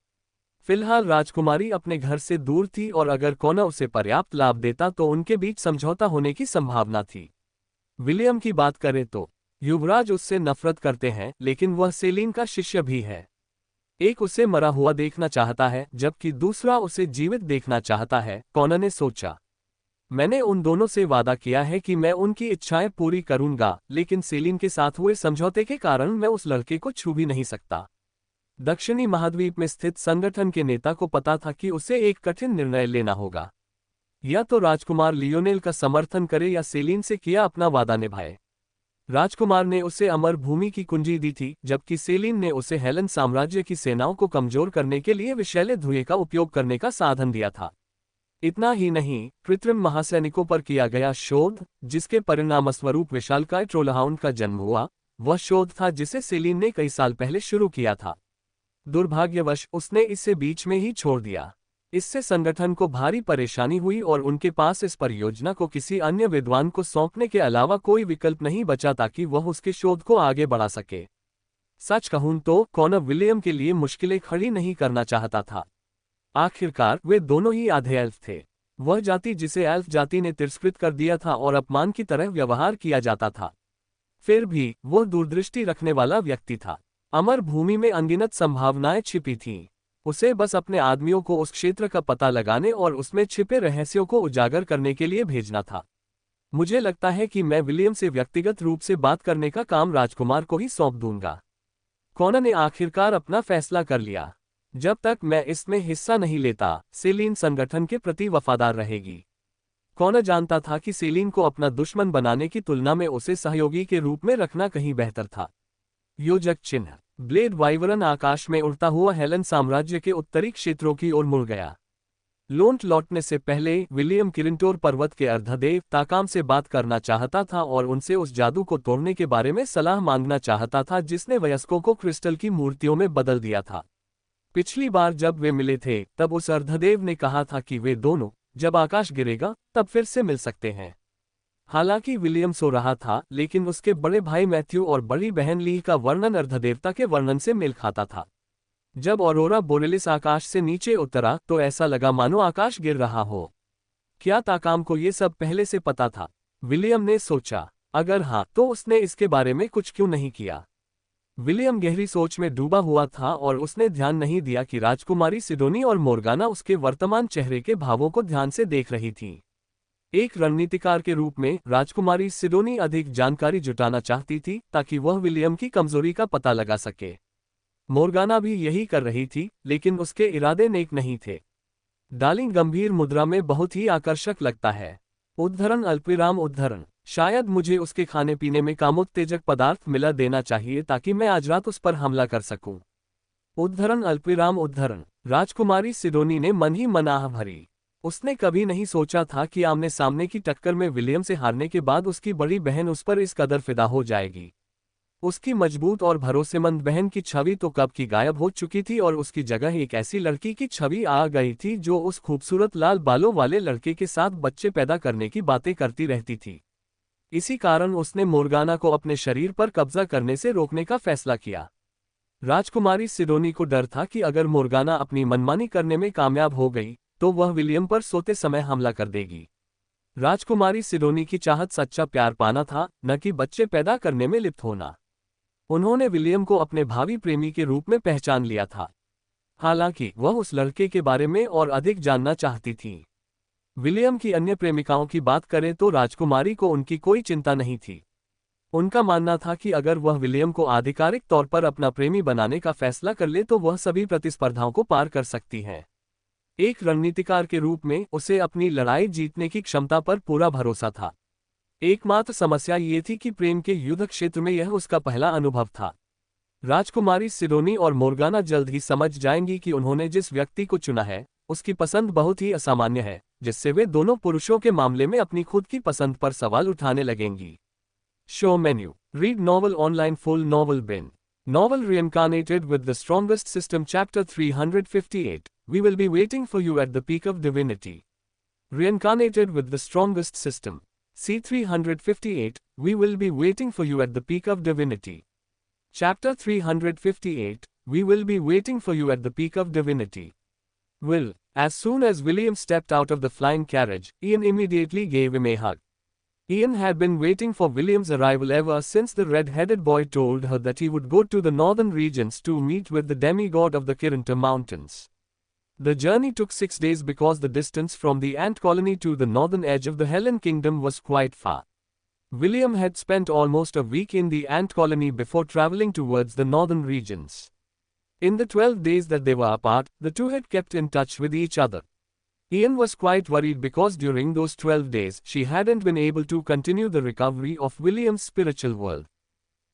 फिलहाल राजकुमारी अपने घर से दूर थी और अगर कॉनर उसे पर्याप्त लाभ देता तो उनके बीच समझौता होने की संभावना थी। विलियम की बात करें तो युवराज उससे नफरत करते हैं, लेकिन वह सेलिन का शिष्य भी है। एक उसे मरा हुआ देखना चाहता है जबकि दूसरा उसे जीवित देखना चाहता है, कॉनर ने सोचा। मैंने उन दोनों से वादा किया है कि मैं उनकी इच्छाएं पूरी करूंगा, लेकिन सेलिन के साथ हुए समझौते के कारण मैं उस लड़के को छू भी नहीं सकता। दक्षिणी महाद्वीप में स्थित संगठन के नेता को पता था कि उसे एक कठिन निर्णय लेना होगा। या तो राजकुमार लियोनेल का समर्थन करे या सेलिन से किया अपना वादा निभाए। राजकुमार ने उसे अमर भूमि की कुंजी दी थी, जबकि सेलिन ने उसे हेलन साम्राज्य की सेनाओं को कमजोर करने के लिए विषैले धुएं का उपयोग करने का साधन दिया था। इतना ही नहीं, कृत्रिम महासैनिकों पर किया गया शोध, जिसके परिणामस्वरूप विशालकाय ट्रोलहाउंड का जन्म हुआ, वह शोध था जिसे सेलिन ने कई साल पहले शुरू किया था। दुर्भाग्यवश उसने इसे बीच में ही छोड़ दिया। इससे संगठन को भारी परेशानी हुई और उनके पास इस परियोजना को किसी अन्य विद्वान को सौंपने के अलावा कोई विकल्प नहीं बचा ताकि वह उसके शोध को आगे बढ़ा सके। सच कहूं तो कॉनर विलियम के लिए मुश्किलें खड़ी नहीं करना चाहता था। आखिरकार वे दोनों ही आधे एल्फ थे। वह जाति जिसे एल्फ जाति ने तिरस्कृत कर दिया था और अपमान की तरह व्यवहार किया जाता था। फिर भी वह दूरदृष्टि रखने वाला व्यक्ति था। अमर भूमि में अनगिनत संभावनाएं छिपी थीं। उसे बस अपने आदमियों को उस क्षेत्र का पता लगाने और उसमें छिपे रहस्यों को उजागर करने के लिए भेजना था। मुझे लगता है कि मैं विलियम से व्यक्तिगत रूप से बात करने का काम राजकुमार को ही सौंप दूंगा। कॉनर ने आखिरकार अपना फैसला कर लिया। जब तक मैं इसमें हिस्सा नहीं लेता, सेलिन संगठन के प्रति वफादार रहेगी। कौन जानता था कि सेलिन को अपना दुश्मन बनाने की तुलना में उसे सहयोगी के रूप में रखना कहीं बेहतर था। योजक चिन्ह। ब्लेड वाइवरन आकाश में उड़ता हुआ हेलन साम्राज्य के उत्तरी क्षेत्रों की ओर मुड़ गया। लोंट लौटने से पहले विलियम किरिंटोर पर्वत के अर्धदेव ताकाम से बात करना चाहता था और उनसे उस जादू को तोड़ने के बारे में सलाह मांगना चाहता था जिसने वयस्कों को क्रिस्टल की मूर्तियों में बदल दिया था। पिछली बार जब वे मिले थे तब उस अर्धदेव ने कहा था कि वे दोनों, जब आकाश गिरेगा तब फिर से मिल सकते हैं। हालांकि विलियम सो रहा था, लेकिन उसके बड़े भाई मैथ्यू और बड़ी बहन लीह का वर्णन अर्धदेवता के वर्णन से मेल खाता था। जब ऑरोरा बोरेलिस आकाश से नीचे उतरा तो ऐसा लगा मानो आकाश गिर रहा हो। क्या ताकाम को ये सब पहले से पता था? विलियम ने सोचा। अगर हाँ, तो उसने इसके बारे में कुछ क्यों नहीं किया? विलियम गहरी सोच में डूबा हुआ था और उसने ध्यान नहीं दिया कि राजकुमारी सिडोनी और मोर्गाना उसके वर्तमान चेहरे के भावों को ध्यान से देख रही थी। एक रणनीतिकार के रूप में राजकुमारी सिडोनी अधिक जानकारी जुटाना चाहती थी ताकि वह विलियम की कमजोरी का पता लगा सके। मोर्गाना भी यही कर रही थी, लेकिन उसके इरादे नेक नहीं थे। डार्लिंग गंभीर मुद्रा में बहुत ही आकर्षक लगता है। उद्धरण अल्पविराम उद्धरण। शायद मुझे उसके खाने पीने में कामोत्तेजक पदार्थ मिला देना चाहिए ताकि मैं आज रात उस पर हमला कर सकूं। उद्धरण अल्पविराम उद्धरण। राजकुमारी सिडोनी ने मन ही मन आह भरी। उसने कभी नहीं सोचा था कि आमने सामने की टक्कर में विलियम से हारने के बाद उसकी बड़ी बहन उस पर इस कदर फिदा हो जाएगी। उसकी मजबूत और भरोसेमंद बहन की छवि तो कब की गायब हो चुकी थी और उसकी जगह एक ऐसी लड़की की छवि आ गई थी जो उस खूबसूरत लाल बालों वाले लड़के के साथ बच्चे पैदा करने की बातें करती रहती थी। इसी कारण उसने मोर्गाना को अपने शरीर पर कब्जा करने से रोकने का फैसला किया। राजकुमारी सिडोनी को डर था कि अगर मोर्गाना अपनी मनमानी करने में कामयाब हो गई तो वह विलियम पर सोते समय हमला कर देगी। राजकुमारी सिडोनी की चाहत सच्चा प्यार पाना था, न कि बच्चे पैदा करने में लिप्त होना। उन्होंने विलियम को अपने भावी प्रेमी के रूप में पहचान लिया था। हालांकि वह उस लड़के के बारे में और अधिक जानना चाहती थी। विलियम की अन्य प्रेमिकाओं की बात करें तो राजकुमारी को उनकी कोई चिंता नहीं थी। उनका मानना था कि अगर वह विलियम को आधिकारिक तौर पर अपना प्रेमी बनाने का फैसला कर ले तो वह सभी प्रतिस्पर्धाओं को पार कर सकती है। एक रणनीतिकार के रूप में उसे अपनी लड़ाई जीतने की क्षमता पर पूरा भरोसा था। एकमात्र समस्या ये थी कि प्रेम के युद्ध क्षेत्र में यह उसका पहला अनुभव था। राजकुमारी सिडोनी और मोर्गाना जल्द ही समझ जाएंगी कि उन्होंने जिस व्यक्ति को चुना है उसकी पसंद बहुत ही असामान्य है, जिससे वे दोनों पुरुषों के मामले में अपनी खुद की पसंद पर सवाल उठाने लगेंगी। Show menu. Read novel online full novel bin. Novel reincarnated with the strongest system chapter 358. We will be waiting for you at the peak of divinity. Reincarnated with the strongest system. C358. We will be waiting for you at the peak of divinity. Chapter 358. We will be waiting for you at the peak of divinity. Will. As soon as William stepped out of the flying carriage, Ian immediately gave him a hug. Ian had been waiting for William's arrival ever since the red-headed boy told her that he would go to the northern regions to meet with the demigod of the Kirinta Mountains. The journey took 6 days because the distance from the ant colony to the northern edge of the Helen Kingdom was quite far. William had spent almost a week in the ant colony before traveling towards the northern regions. In the 12 days that they were apart, the two had kept in touch with each other. Ian was quite worried because during those 12 days she hadn't been able to continue the recovery of William's spiritual world.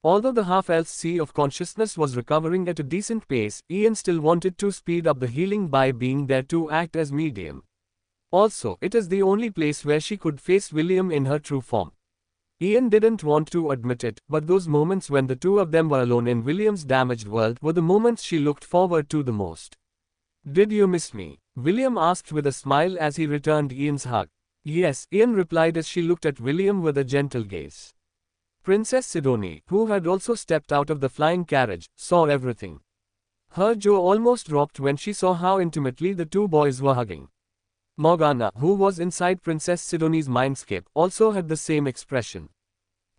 Although the half-elf sea of consciousness was recovering at a decent pace, Ian still wanted to speed up the healing by being there to act as medium. Also, it is the only place where she could face William in her true form. Ian didn't want to admit it, but those moments when the two of them were alone in William's damaged world were the moments she looked forward to the most. Did you miss me? William asked with a smile as he returned Ian's hug. Yes, Ian replied as she looked at William with a gentle gaze. Princess Sidonie, who had also stepped out of the flying carriage, saw everything. Her jaw almost dropped when she saw how intimately the two boys were hugging. Morgana, who was inside Princess Sidonie's mindscape, also had the same expression.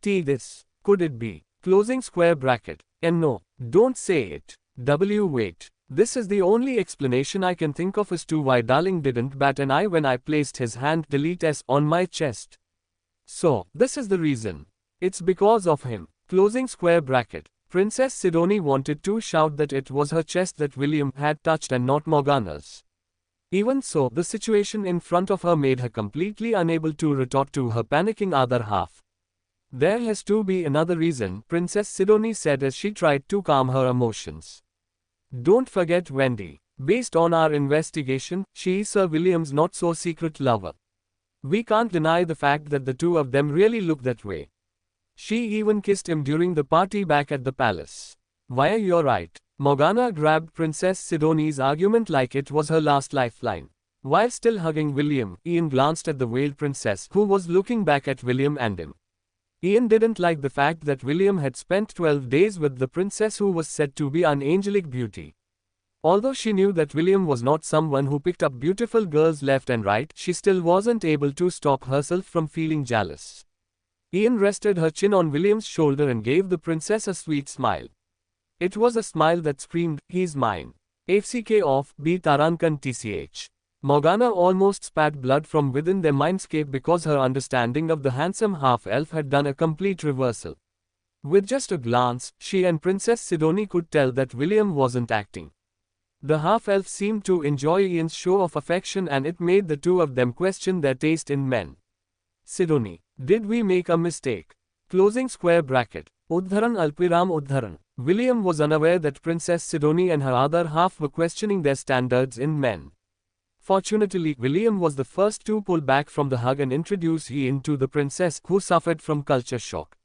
This. Could it be? Closing square bracket. And no, don't say it. Wait. This is the only explanation I can think of as to why Darling didn't bat an eye when I placed his hand S on my chest. So, this is the reason. It's because of him. Closing square bracket. Princess Sidonie wanted to shout that it was her chest that William had touched and not Morgana's. Even so, the situation in front of her made her completely unable to retort to her panicking other half. There has to be another reason, Princess Sidonie said as she tried to calm her emotions. Don't forget Wendy. Based on our investigation, she is Sir William's not-so-secret lover. We can't deny the fact that the two of them really look that way. She even kissed him during the party back at the palace. Why, you're right. Morgana grabbed Princess Sidonie's argument like it was her last lifeline. While still hugging William, Ian glanced at the veiled princess who was looking back at William and him. Ian didn't like the fact that William had spent 12 days with the princess who was said to be an angelic beauty. Although she knew that William was not someone who picked up beautiful girls left and right, she still wasn't able to stop herself from feeling jealous. Ian rested her chin on William's shoulder and gave the princess a sweet smile. It was a smile that screamed, "He's mine." FCK off, B Tarankan TCH. Morgana almost spat blood from within their mindscape because her understanding of the handsome half-elf had done a complete reversal. With just a glance, she and Princess Sidonie could tell that William wasn't acting. The half-elf seemed to enjoy Ian's show of affection and it made the two of them question their taste in men. Sidonie, did we make a mistake? Closing square bracket. Uddharan Alpiram Uddharan. William was unaware that Princess Sidonie and her other half were questioning their standards in men. Fortunately, William was the first to pull back from the hug and introduce Ian to the princess, who suffered from culture shock.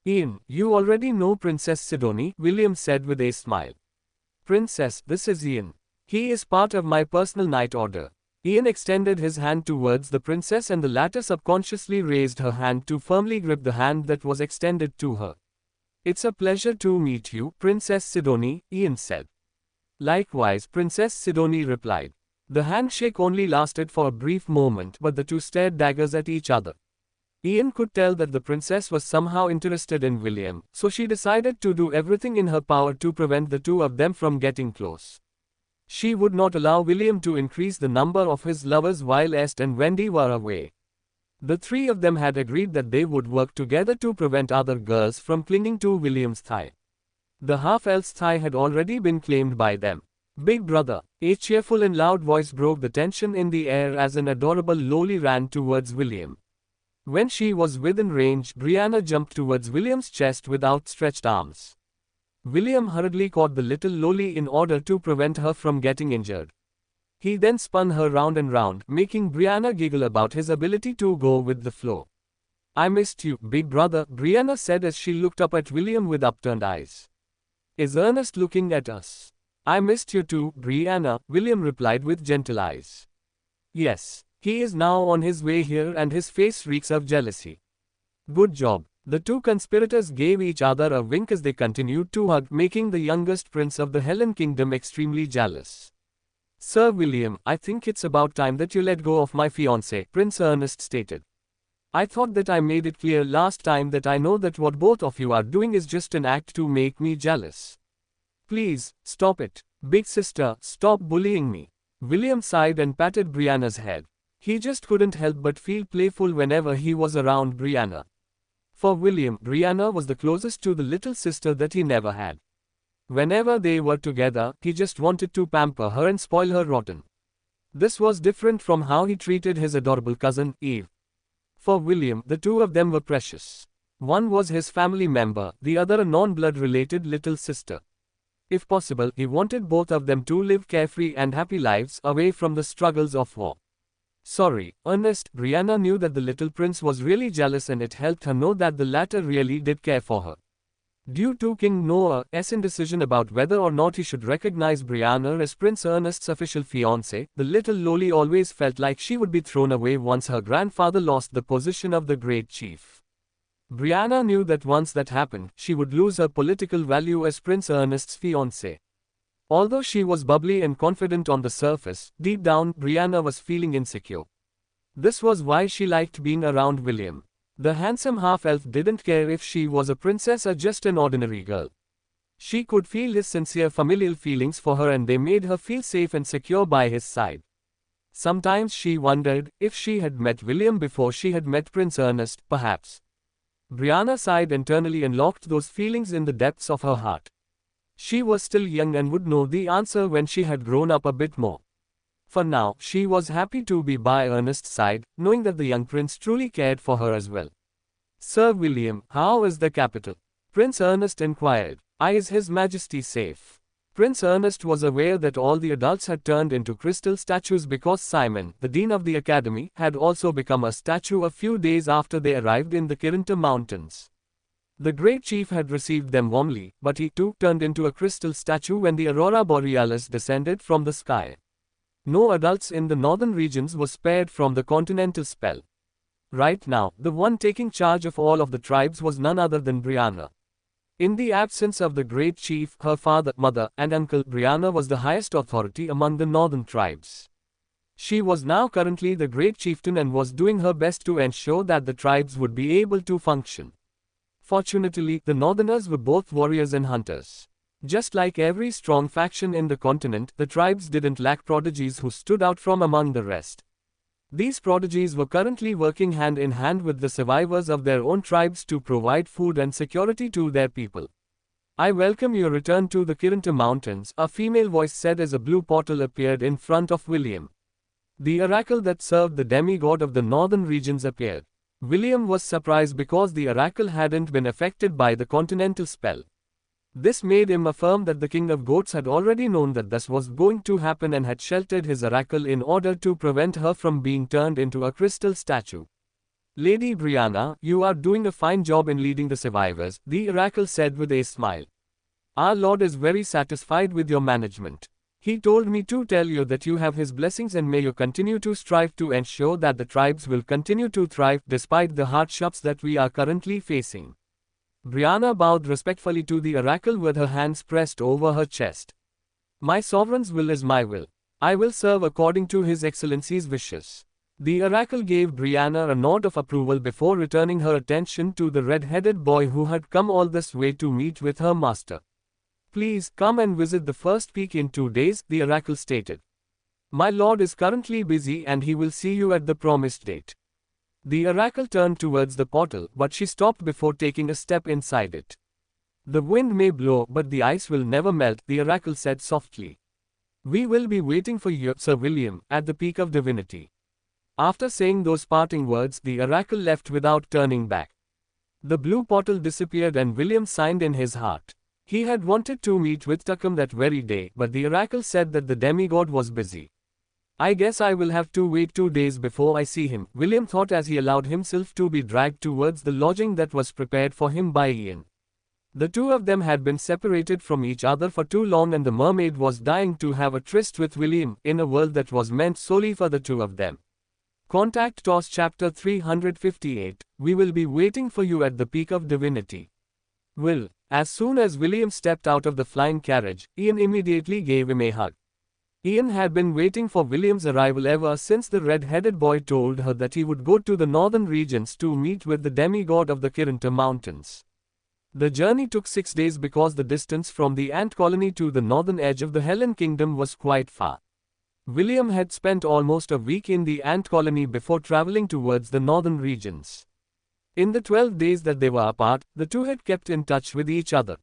"Ian, you already know Princess Sidonie," William said with a smile. "Princess, this is Ian. He is part of my personal night order." Ian extended his hand towards the princess and the latter subconsciously raised her hand to firmly grip the hand that was extended to her. "It's a pleasure to meet you, Princess Sidonie," Ian said. "Likewise," Princess Sidonie replied. The handshake only lasted for a brief moment, but the two stared daggers at each other. Ian could tell that the princess was somehow interested in William, so she decided to do everything in her power to prevent the two of them from getting close. She would not allow William to increase the number of his lovers while Est and Wendy were away. The three of them had agreed that they would work together to prevent other girls from clinging to William's thigh. The half-elf's thigh had already been claimed by them. "Big brother," a cheerful and loud voice broke the tension in the air as an adorable loli ran towards William. When she was within range, Brianna jumped towards William's chest with outstretched arms. William hurriedly caught the little loli in order to prevent her from getting injured. He then spun her round and round, making Brianna giggle about his ability to go with the flow. "I missed you, big brother," Brianna said as she looked up at William with upturned eyes. "Is Ernest looking at us?" "I missed you too, Brianna," William replied with gentle eyes. "Yes, he is now on his way here and his face reeks of jealousy." "Good job." The two conspirators gave each other a wink as they continued to hug, making the youngest prince of the Helen Kingdom extremely jealous. "Sir William, I think it's about time that you let go of my fiancé," Prince Ernest stated. "I thought that I made it clear last time that I know that what both of you are doing is just an act to make me jealous. Please, stop it. Big sister, stop bullying me." William sighed and patted Brianna's head. He just couldn't help but feel playful whenever he was around Brianna. For William, Brianna was the closest to the little sister that he never had. Whenever they were together, he just wanted to pamper her and spoil her rotten. This was different from how he treated his adorable cousin, Eve. For William, the two of them were precious. One was his family member, the other a non-blood related little sister. If possible, he wanted both of them to live carefree and happy lives away from the struggles of war. "Sorry, Ernest," Brianna knew that the little prince was really jealous and it helped her know that the latter really did care for her. Due to King Noah's indecision about whether or not he should recognize Brianna as Prince Ernest's official fiancée, the little loli always felt like she would be thrown away once her grandfather lost the position of the great chief. Brianna knew that once that happened, she would lose her political value as Prince Ernest's fiancée. Although she was bubbly and confident on the surface, deep down, Brianna was feeling insecure. This was why she liked being around William. The handsome half-elf didn't care if she was a princess or just an ordinary girl. She could feel his sincere familial feelings for her and they made her feel safe and secure by his side. Sometimes she wondered if she had met William before she had met Prince Ernest, perhaps. Brianna sighed internally and locked those feelings in the depths of her heart. She was still young and would know the answer when she had grown up a bit more. For now, she was happy to be by Ernest's side, knowing that the young prince truly cared for her as well. Sir William, how is the capital? Prince Ernest inquired. Is His Majesty safe? Prince Ernest was aware that all the adults had turned into crystal statues because Simon, the dean of the academy, had also become a statue a few days after they arrived in the Kirinta Mountains. The great chief had received them warmly, but he too turned into a crystal statue when the aurora borealis descended from the sky. No adults in the northern regions were spared from the continental spell. Right now, the one taking charge of all of the tribes was none other than Brianna. In the absence of the great chief, her father, mother, and uncle, Brianna was the highest authority among the northern tribes. She was now currently the great chieftain and was doing her best to ensure that the tribes would be able to function. Fortunately, the northerners were both warriors and hunters. Just like every strong faction in the continent, the tribes didn't lack prodigies who stood out from among the rest. These prodigies were currently working hand in hand with the survivors of their own tribes to provide food and security to their people. I welcome your return to the Kirinta Mountains, a female voice said as a blue portal appeared in front of William. The oracle that served the demigod of the northern regions appeared. William was surprised because the oracle hadn't been affected by the continental spell. This made him affirm that the king of goats had already known that this was going to happen and had sheltered his oracle in order to prevent her from being turned into a crystal statue. Lady Brianna, you are doing a fine job in leading the survivors, the oracle said with a smile. Our lord is very satisfied with your management. He told me to tell you that you have his blessings and may you continue to strive to ensure that the tribes will continue to thrive despite the hardships that we are currently facing. Brianna bowed respectfully to the oracle with her hands pressed over her chest. My sovereign's will is my will. I will serve according to His Excellency's wishes. The oracle gave Brianna a nod of approval before returning her attention to the red-headed boy who had come all this way to meet with her master. Please come and visit the first peak in 2 days, the oracle stated. My lord is currently busy and he will see you at the promised date. The oracle turned towards the portal, but she stopped before taking a step inside it. The wind may blow, but the ice will never melt, the oracle said softly. We will be waiting for you, Sir William, at the peak of divinity. After saying those parting words, the oracle left without turning back. The blue portal disappeared and William sighed in his heart. He had wanted to meet with Tuckum that very day, but the oracle said that the demigod was busy. I guess I will have to wait 2 days before I see him, William thought as he allowed himself to be dragged towards the lodging that was prepared for him by Ian. The two of them had been separated from each other for too long and the mermaid was dying to have a tryst with William in a world that was meant solely for the two of them. Contact Toss Chapter 358, we will be waiting for you at the peak of divinity. Will. As soon as William stepped out of the flying carriage, Ian immediately gave him a hug. Ian had been waiting for William's arrival ever since the red-headed boy told her that he would go to the northern regions to meet with the demigod of the Kirinta Mountains. The journey took 6 days because the distance from the ant colony to the northern edge of the Helen Kingdom was quite far. William had spent almost a week in the ant colony before traveling towards the northern regions. In the 12 days that they were apart, the two had kept in touch with each other.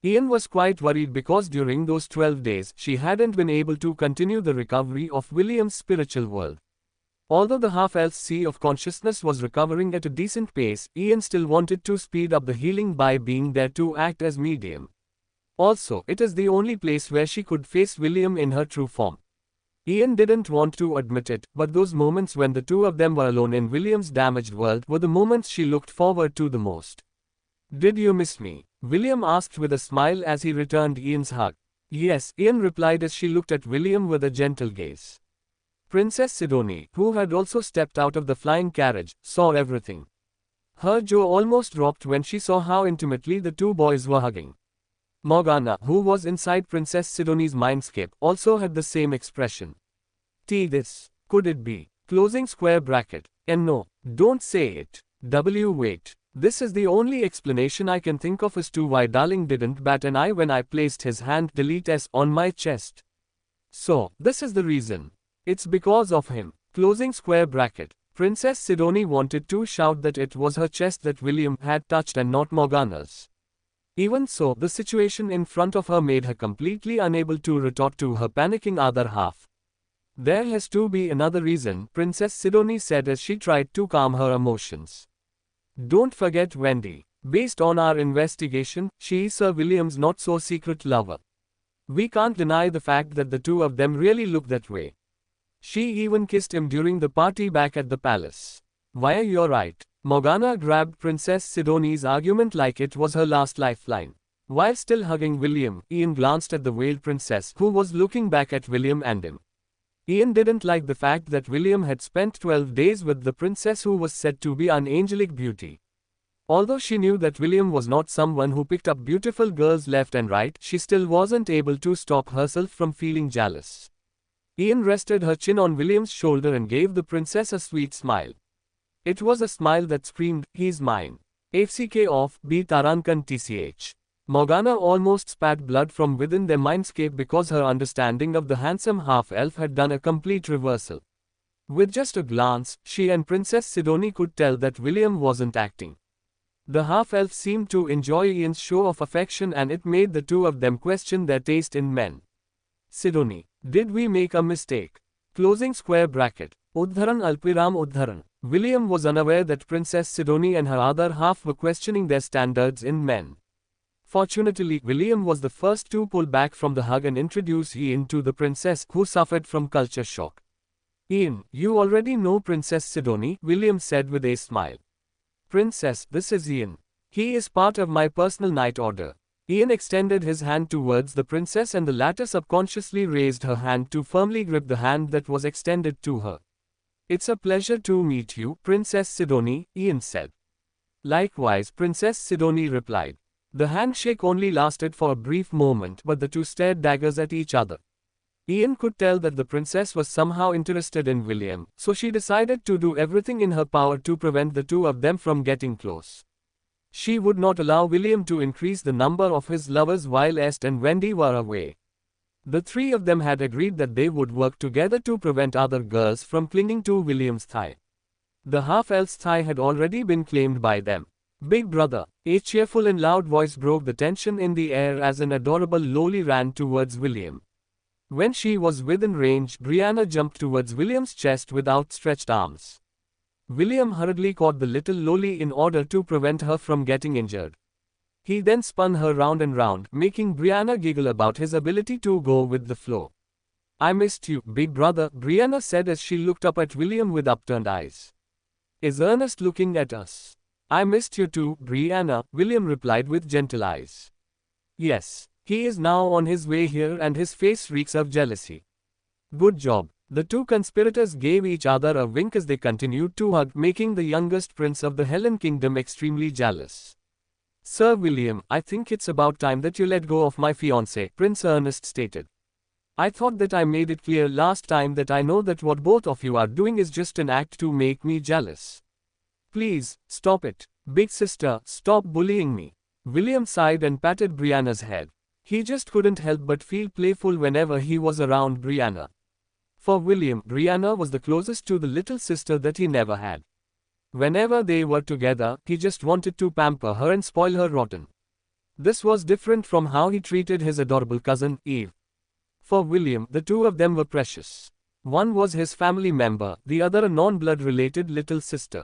Ian was quite worried because during those 12 days, she hadn't been able to continue the recovery of William's spiritual world. Although the half-elf sea of consciousness was recovering at a decent pace, Ian still wanted to speed up the healing by being there to act as medium. Also, it is the only place where she could face William in her true form. Ian didn't want to admit it, but those moments when the two of them were alone in William's damaged world were the moments she looked forward to the most. Did you miss me? William asked with a smile as he returned Ian's hug. Yes, Ian replied as she looked at William with a gentle gaze. Princess Sidonie, who had also stepped out of the flying carriage, saw everything. Her jaw almost dropped when she saw how intimately the two boys were hugging. Morgana, who was inside Princess Sidonie's mindscape, also had the same expression. This. Could it be? Closing square bracket. And no, don't say it. Wait. This is the only explanation I can think of as to why Darling didn't bat an eye when I placed his hand S on my chest. So, this is the reason. It's because of him. Closing square bracket. Princess Sidonie wanted to shout that it was her chest that William had touched and not Morgana's. Even so, the situation in front of her made her completely unable to retort to her panicking other half. There has to be another reason, Princess Sidonie said as she tried to calm her emotions. Don't forget Wendy. Based on our investigation, she is Sir William's not-so-secret lover. We can't deny the fact that the two of them really look that way. She even kissed him during the party back at the palace. Why, you're right. Morgana grabbed Princess Sidonie's argument like it was her last lifeline. While still hugging William, Ian glanced at the veiled princess who was looking back at William and him. Ian didn't like the fact that William had spent 12 days with the princess who was said to be an angelic beauty. Although she knew that William was not someone who picked up beautiful girls left and right, she still wasn't able to stop herself from feeling jealous. Ian rested her chin on William's shoulder and gave the princess a sweet smile. It was a smile that screamed, "He's mine." FCK off, B Tarankan TCH. Morgana almost spat blood from within their mindscape because her understanding of the handsome half-elf had done a complete reversal. With just a glance, she and Princess Sidonie could tell that William wasn't acting. The half-elf seemed to enjoy Ian's show of affection and it made the two of them question their taste in men. Sidonie, did we make a mistake? Closing square bracket. Uddharan Alpiram Uddharan. William was unaware that Princess Sidonie and her other half were questioning their standards in men. Fortunately, William was the first to pull back from the hug and introduce Ian to the princess, who suffered from culture shock. "Ian, you already know Princess Sidonie," William said with a smile. "Princess, this is Ian. He is part of my personal night order." Ian extended his hand towards the princess and the latter subconsciously raised her hand to firmly grip the hand that was extended to her. "It's a pleasure to meet you, Princess Sidonie," Ian said. "Likewise," Princess Sidonie replied. The handshake only lasted for a brief moment, but the two stared daggers at each other. Ian could tell that the princess was somehow interested in William, so she decided to do everything in her power to prevent the two of them from getting close. She would not allow William to increase the number of his lovers while Est and Wendy were away. The three of them had agreed that they would work together to prevent other girls from clinging to William's thigh. The half-elf's thigh had already been claimed by them. "Big brother," a cheerful and loud voice broke the tension in the air as an adorable loli ran towards William. When she was within range, Brianna jumped towards William's chest with outstretched arms. William hurriedly caught the little loli in order to prevent her from getting injured. He then spun her round and round, making Brianna giggle about his ability to go with the flow. "I missed you, big brother," Brianna said as she looked up at William with upturned eyes. "Is Ernest looking at us?" "I missed you too, Brianna," William replied with gentle eyes. "Yes. He is now on his way here and his face reeks of jealousy." "Good job." The two conspirators gave each other a wink as they continued to hug, making the youngest prince of the Helen Kingdom extremely jealous. "Sir William, I think it's about time that you let go of my fiancée," Prince Ernest stated. "I thought that I made it clear last time that I know that what both of you are doing is just an act to make me jealous. Please, stop it. Big sister, stop bullying me." William sighed and patted Brianna's head. He just couldn't help but feel playful whenever he was around Brianna. For William, Brianna was the closest to the little sister that he never had. Whenever they were together, he just wanted to pamper her and spoil her rotten. This was different from how he treated his adorable cousin, Eve. For William, the two of them were precious. One was his family member, the other a non-blood related little sister.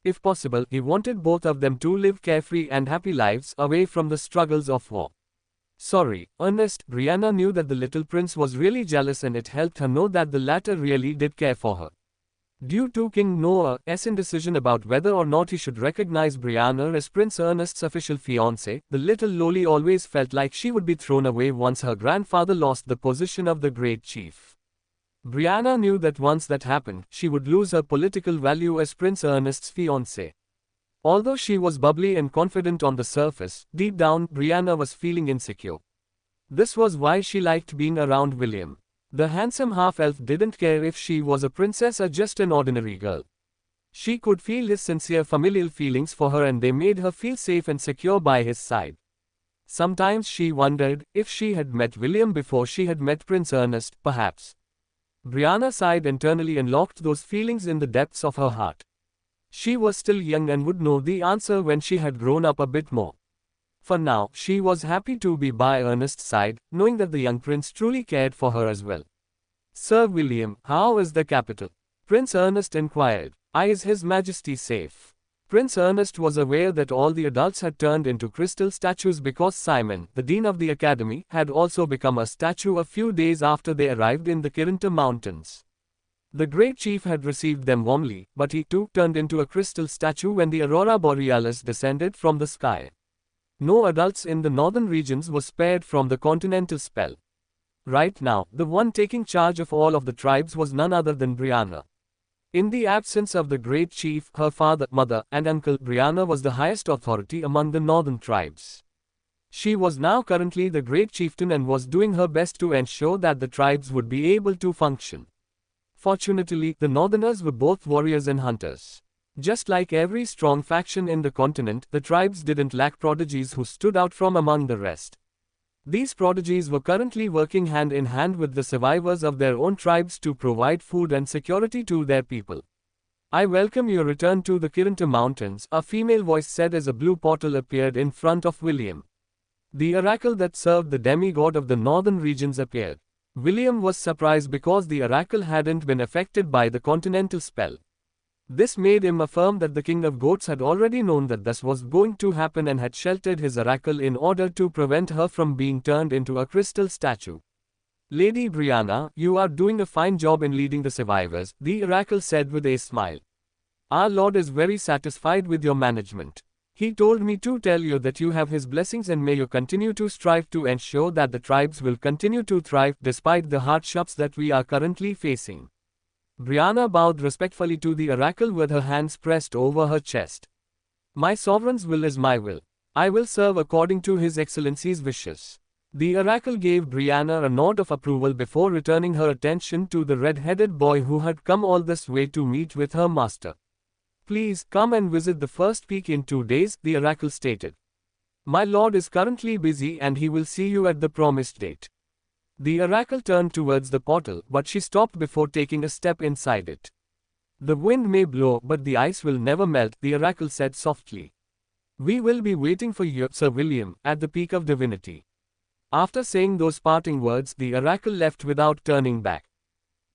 If possible, he wanted both of them to live carefree and happy lives away from the struggles of war. "Sorry, Ernest," Brianna knew that the little prince was really jealous and it helped her know that the latter really did care for her. Due to King Noah's indecision about whether or not he should recognize Brianna as Prince Ernest's official fiancée, the little loli always felt like she would be thrown away once her grandfather lost the position of the great chief. Brianna knew that once that happened, she would lose her political value as Prince Ernest's fiancée. Although she was bubbly and confident on the surface, deep down, Brianna was feeling insecure. This was why she liked being around William. The handsome half-elf didn't care if she was a princess or just an ordinary girl. She could feel his sincere familial feelings for her and they made her feel safe and secure by his side. Sometimes she wondered if she had met William before she had met Prince Ernest, perhaps. Brianna sighed internally and locked those feelings in the depths of her heart. She was still young and would know the answer when she had grown up a bit more. For now, she was happy to be by Ernest's side, knowing that the young prince truly cared for her as well. Sir William, how is the capital? Prince Ernest inquired. Is His Majesty safe? Prince Ernest was aware that all the adults had turned into crystal statues because Simon, the dean of the academy, had also become a statue a few days after they arrived in the Kirinta Mountains. The great chief had received them warmly, but he too turned into a crystal statue when the aurora borealis descended from the sky. No adults in the northern regions were spared from the continental spell. Right now, the one taking charge of all of the tribes was none other than Brianna. In the absence of the great chief, her father, mother, and uncle, Brianna was the highest authority among the northern tribes. She was now currently the great chieftain and was doing her best to ensure that the tribes would be able to function. Fortunately, the northerners were both warriors and hunters. Just like every strong faction in the continent, the tribes didn't lack prodigies who stood out from among the rest. These prodigies were currently working hand in hand with the survivors of their own tribes to provide food and security to their people. I welcome your return to the Kirinta Mountains, a female voice said as a blue portal appeared in front of William. The oracle that served the demigod of the northern regions appeared. William was surprised because the oracle hadn't been affected by the continental spell. This made him affirm that the king of goats had already known that this was going to happen and had sheltered his oracle in order to prevent her from being turned into a crystal statue. Lady Brianna, you are doing a fine job in leading the survivors, the oracle said with a smile. Our lord is very satisfied with your management. He told me to tell you that you have his blessings and may you continue to strive to ensure that the tribes will continue to thrive despite the hardships that we are currently facing. Brianna bowed respectfully to the oracle with her hands pressed over her chest. My sovereign's will is my will. I will serve according to His Excellency's wishes. The oracle gave Brianna a nod of approval before returning her attention to the red-headed boy who had come all this way to meet with her master. Please come and visit the first peak in 2 days, the oracle stated. My lord is currently busy and he will see you at the promised date. The oracle turned towards the portal, but she stopped before taking a step inside it. The wind may blow, but the ice will never melt, the oracle said softly. We will be waiting for you, Sir William, at the peak of divinity. After saying those parting words, the oracle left without turning back.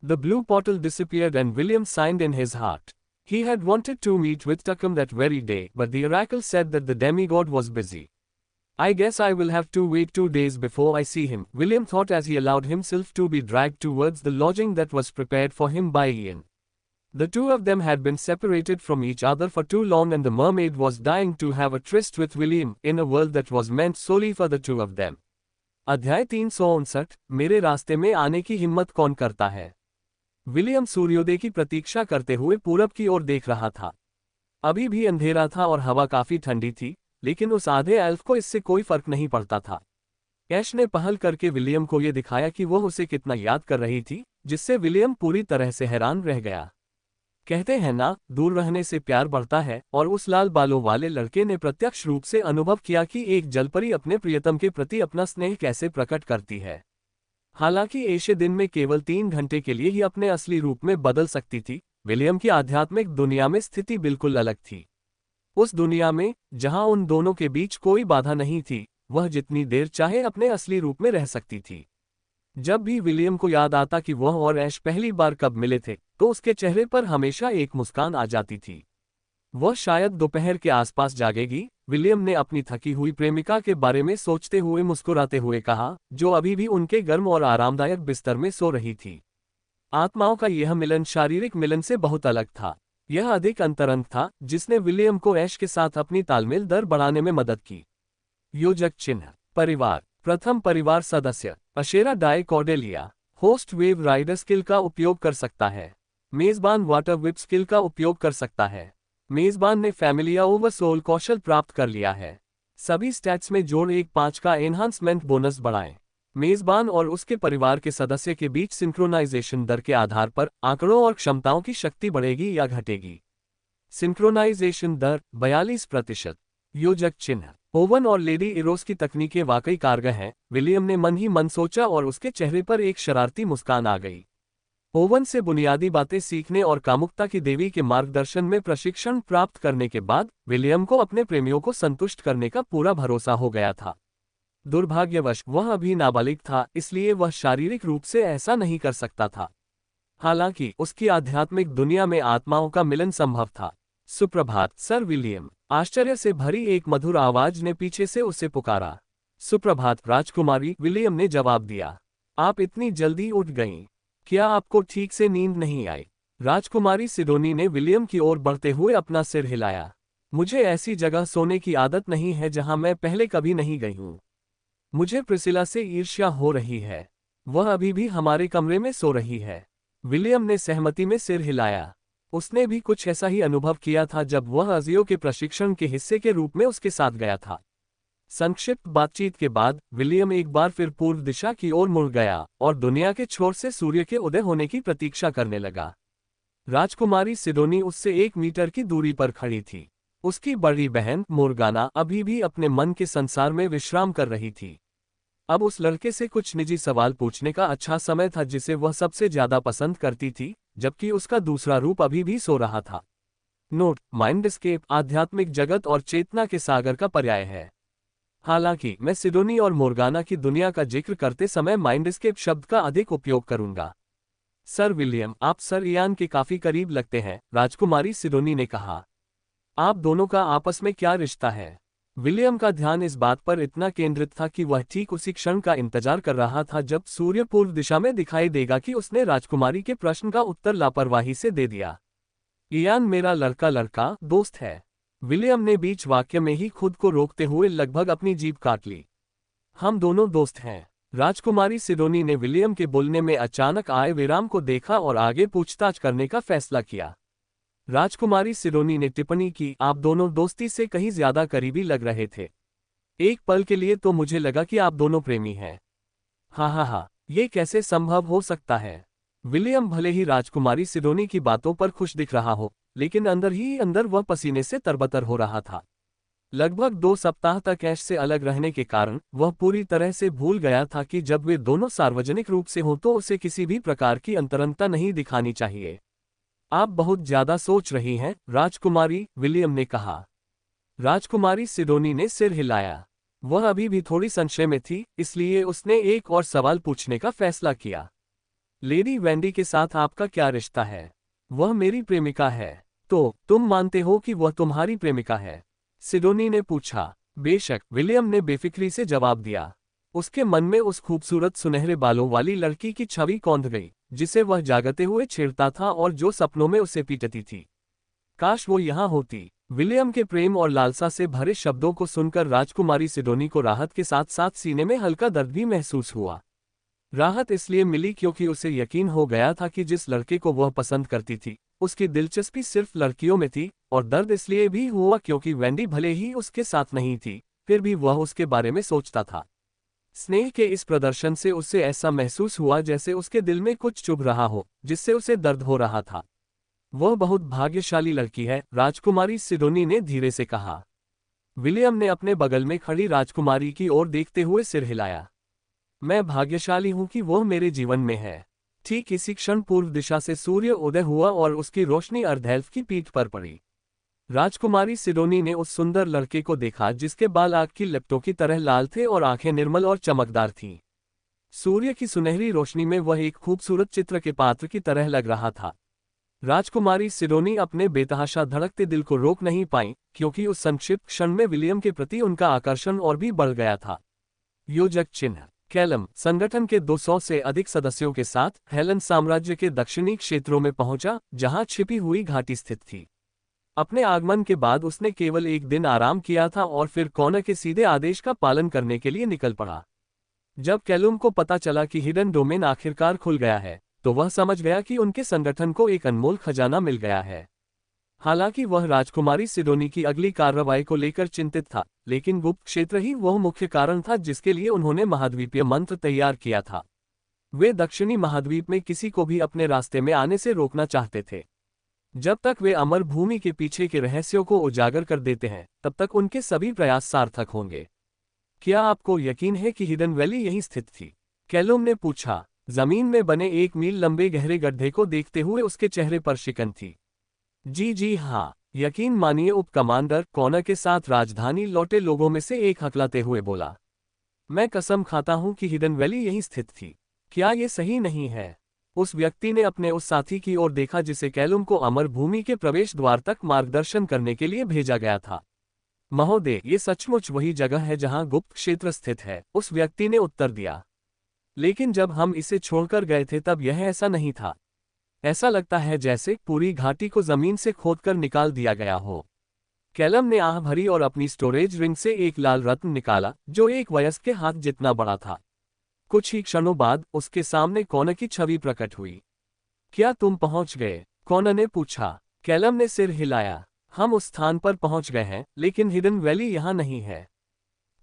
The blue portal disappeared and William sighed in his heart. He had wanted to meet with Tuckum that very day, but the oracle said that the demigod was busy. I guess I will have to wait 2 days before I see him, William thought as he allowed himself to be dragged towards the lodging that was prepared for him by Ian. The two of them had been separated from each other for too long and the mermaid was dying to have a tryst with William in a world that was meant solely for the two of them. अध्याय 359 मेरे रास्ते में आने की हिम्मत कौन करता है? विलियम सूर्योदय की प्रतीक्षा करते हुए पूरब की ओर देख रहा था। अभी भी अंधेरा था और हवा काफी ठंडी थी, लेकिन उस आधे एल्फ को इससे कोई फर्क नहीं पड़ता था। ऐश ने पहल करके विलियम को यह दिखाया कि वह उसे कितना याद कर रही थी, जिससे विलियम पूरी तरह से हैरान रह गया। कहते हैं ना, दूर रहने से प्यार बढ़ता है, और उस लाल बालों वाले लड़के ने प्रत्यक्ष रूप से अनुभव किया कि एक जलपरी अपने प्रियतम के प्रति अपना स्नेह कैसे प्रकट करती है। हालांकि ऐशे दिन में केवल 3 घंटे के लिए ही अपने असली रूप में बदल सकती थी, विलियम की आध्यात्मिक दुनिया में स्थिति बिल्कुल अलग थी। उस दुनिया में, जहां उन दोनों के बीच कोई बाधा नहीं थी, वह जितनी देर चाहे अपने असली रूप में रह सकती थी। जब भी विलियम को याद आता कि वह और ऐश पहली बार कब मिले थे, तो उसके चेहरे पर हमेशा एक मुस्कान आ जाती थी। वह शायद दोपहर के आसपास जागेगी, विलियम ने अपनी थकी हुई प्रेमिका के बारे में सोचते हुए मुस्कुराते हुए कहा, जो अभी भी उनके गर्म और आरामदायक बिस्तर में सो रही थी। आत्माओं का यह मिलन शारीरिक मिलन से बहुत अलग था। यह अधिक अंतरंग था, जिसने विलियम को ऐश के साथ अपनी तालमेल दर बढ़ाने में मदद की। योजक चिन्ह परिवार। प्रथम परिवार सदस्य Ashera Dai Cordelia. Host wave rider skill का उपयोग कर सकता है। मेजबान वाटर विप स्किल का उपयोग कर सकता है। मेजबान ने फैमिलिया ओवर सोल कौशल प्राप्त कर लिया है। सभी स्टैट्स में जोड़ 1/5 का एनहांसमेंट बोनस बढ़ाएं। मेजबान और उसके परिवार के सदस्य के बीच सिंक्रोनाइजेशन दर के आधार पर आंकड़ों और क्षमताओं की शक्ति बढ़ेगी या घटेगी। सिंक्रोनाइजेशन दर 42%। योजक चिन्ह ओवन और लेडी इरोस की तकनीकें वाकई कारगर हैं, विलियम ने मन ही मन सोचा और उसके चेहरे पर एक शरारती मुस्कान आ गई। ओवन से बुनियादी बातें सीखने और कामुकता की देवी के मार्गदर्शन में प्रशिक्षण प्राप्त करने के बाद विलियम को अपने प्रेमियों को संतुष्ट करने का पूरा भरोसा हो गया था। दुर्भाग्यवश वह अभी नाबालिग था, इसलिए वह शारीरिक रूप से ऐसा नहीं कर सकता था। हालांकि उसकी आध्यात्मिक दुनिया में आत्माओं का मिलन संभव था। सुप्रभात सर विलियम, आश्चर्य से भरी एक मधुर आवाज ने पीछे से उसे पुकारा। सुप्रभात राजकुमारी, विलियम ने जवाब दिया। आप इतनी जल्दी उठ गईं। क्या आपको ठीक से नींद नहीं आई? राजकुमारी सिडोनी ने विलियम की ओर बढ़ते हुए अपना सिर हिलाया। मुझे ऐसी जगह सोने की आदत नहीं है जहां मैं पहले कभी नहीं गई हूं। मुझे प्रिसिला से ईर्ष्या हो रही है। वह अभी भी हमारे कमरे में सो रही है। विलियम ने सहमति में सिर हिलाया। उसने भी कुछ ऐसा ही अनुभव किया था जब वह अजियो के प्रशिक्षण के हिस्से के रूप में उसके साथ गया था। संक्षिप्त बातचीत के बाद विलियम एक बार फिर पूर्व दिशा की ओर मुड़ गया और दुनिया के छोर से सूर्य के उदय होने की प्रतीक्षा करने लगा। राजकुमारी सिडोनी उससे 1 मीटर की दूरी पर खड़ी थी। उसकी बड़ी बहन मोर्गाना अभी भी अपने मन के संसार में विश्राम कर रही थी। अब उस लड़के से कुछ निजी सवाल पूछने का अच्छा समय था जिसे वह सबसे ज्यादा पसंद करती थी, जबकि उसका दूसरा रूप अभी भी सो रहा था। नोट: माइंडस्केप आध्यात्मिक जगत और चेतना के सागर का पर्याय है। हालांकि मैं सिडोनी और मोर्गाना की दुनिया का जिक्र करते समय माइंडस्केप शब्द का अधिक उपयोग करूंगा। सर विलियम, आप सर इयान के काफी करीब लगते हैं, राजकुमारी सिडोनी ने कहा। आप दोनों का आपस में क्या रिश्ता है? विलियम का ध्यान इस बात पर इतना केंद्रित था कि वह ठीक उसी क्षण का इंतजार कर रहा था जब सूर्य पूर्व दिशा में दिखाई देगा कि उसने राजकुमारी के प्रश्न का उत्तर लापरवाही से दे दिया। इयान मेरा लड़का दोस्त है। विलियम ने बीच वाक्य में ही खुद को रोकते हुए लगभग अपनी जीभ काट ली। हम दोनों दोस्त हैं। राजकुमारी सिडोनी ने विलियम के बोलने में अचानक आए विराम को देखा और आगे पूछताछ करने का फैसला किया। राजकुमारी सिडोनी ने टिप्पणी की, आप दोनों दोस्ती से कहीं ज्यादा करीबी लग रहे थे। एक पल के लिए तो मुझे लगा कि आप दोनों प्रेमी हैं। हा, ये कैसे संभव हो सकता है? विलियम भले ही राजकुमारी सिडोनी की बातों पर खुश दिख रहा हो, लेकिन अंदर ही अंदर वह पसीने से तरबतर हो रहा था। लगभग 2 सप्ताह तक ऐश से अलग रहने के कारण वह पूरी तरह से भूल गया था कि जब वे दोनों सार्वजनिक रूप से हों तो उसे किसी भी प्रकार की अंतरंगता नहीं दिखानी चाहिए। आप बहुत ज्यादा सोच रही हैं, राजकुमारी, विलियम ने कहा। राजकुमारी सिडोनी ने सिर हिलाया। वह अभी भी थोड़ी संशय में थी, इसलिए उसने एक और सवाल पूछने का फैसला किया। लेडी वेंडी के साथ आपका क्या रिश्ता है? वह मेरी प्रेमिका है। तो तुम मानते हो कि वह तुम्हारी प्रेमिका है? सिडोनी ने पूछा। बेशक, विलियम ने बेफिक्री से जवाब दिया। उसके मन में उस खूबसूरत सुनहरे बालों वाली लड़की की छवि कौंध गई, जिसे वह जागते हुए छेड़ता था और जो सपनों में उसे पीटती थी। काश वो यहाँ होती। विलियम के प्रेम और लालसा से भरे शब्दों को सुनकर राजकुमारी सिडोनी को राहत के साथ साथ सीने में हल्का दर्द भी महसूस हुआ। राहत इसलिए मिली क्योंकि उसे यकीन हो गया था कि जिस लड़के को वह पसंद करती थी, उसकी दिलचस्पी सिर्फ लड़कियों में थी, और दर्द इसलिए भी हुआ क्योंकि वेंडी भले ही उसके साथ नहीं थी, फिर भी वह उसके बारे में सोचता था। स्नेह के इस प्रदर्शन से उसे ऐसा महसूस हुआ जैसे उसके दिल में कुछ चुभ रहा हो, जिससे उसे दर्द हो रहा था। वह बहुत भाग्यशाली लड़की है, राजकुमारी सिडोनी ने धीरे से कहा। विलियम ने अपने बगल में खड़ी राजकुमारी की ओर देखते हुए सिर हिलाया। मैं भाग्यशाली हूं कि वह मेरे जीवन में है। ठीक इसी क्षण पूर्व दिशा से सूर्य उदय हुआ और उसकी रोशनी अर्धएल्फ की पीठ पर पड़ी। राजकुमारी सिडोनी ने उस सुंदर लड़के को देखा जिसके बाल आग की लपटों की तरह लाल थे और आंखें निर्मल और चमकदार थीं। सूर्य की सुनहरी रोशनी में वह एक खूबसूरत चित्र के पात्र की तरह लग रहा था। राजकुमारी सिडोनी अपने बेतहाशा धड़कते दिल को रोक नहीं पाई, क्योंकि उस संक्षिप्त क्षण में विलियम के प्रति उनका आकर्षण और भी बढ़ गया था। योजक चिन्ह कैलम संगठन के 200 से अधिक सदस्यों के साथ हेलन साम्राज्य के दक्षिणी क्षेत्रों में पहुंचा, जहां छिपी हुई घाटी स्थित थी। अपने आगमन के बाद उसने केवल 1 दिन आराम किया था और फिर कॉनर के सीधे आदेश का पालन करने के लिए निकल पड़ा। जब कैलुम को पता चला कि हिडन डोमेन आखिरकार खुल गया है, तो वह समझ गया कि उनके संगठन को एक अनमोल खजाना मिल गया है। हालांकि वह राजकुमारी सिडोनी की अगली कार्रवाई को लेकर चिंतित था, लेकिन गुप्त क्षेत्र ही वह मुख्य कारण था जिसके लिए उन्होंने महाद्वीपीय मंत्र तैयार किया था। वे दक्षिणी महाद्वीप में किसी को भी अपने रास्ते में आने से रोकना चाहते थे। जब तक वे अमर भूमि के पीछे के रहस्यों को उजागर कर देते हैं, तब तक उनके सभी प्रयास सार्थक होंगे। क्या आपको यकीन है कि हिडन वैली यहीं स्थित थी? कैलुम ने पूछा। जमीन में बने 1 मील लंबे गहरे गड्ढे को देखते हुए उसके चेहरे पर शिकन थी। जी हाँ, यकीन मानिए, उप कमांडर कॉनर के साथ राजधानी लौटे लोगों में से एक हकलाते हुए बोला। मैं कसम खाता हूं कि हिडन वैली यहीं स्थित थी। क्या ये सही नहीं है? उस व्यक्ति ने अपने उस साथी की ओर देखा जिसे कैलुम को अमर भूमि के प्रवेश द्वार तक मार्गदर्शन करने के लिए भेजा गया था। महोदय, ये सचमुच वही जगह है जहां गुप्त क्षेत्र स्थित है, उस व्यक्ति ने उत्तर दिया। लेकिन जब हम इसे छोड़कर गए थे तब यह ऐसा नहीं था। ऐसा लगता है जैसे पूरी घाटी को जमीन से खोदकर निकाल दिया गया हो। कैलम ने आह भरी और अपनी स्टोरेज रिंग से एक लाल रत्न निकाला जो एक वयस्क के हाथ जितना बड़ा था। कुछ ही क्षणों बाद उसके सामने कॉनर की छवि प्रकट हुई। क्या तुम पहुंच गए? कॉनर ने पूछा। कैलम ने सिर हिलाया। हम उस स्थान पर पहुंच गए हैं, लेकिन हिडन वैली यहां नहीं है।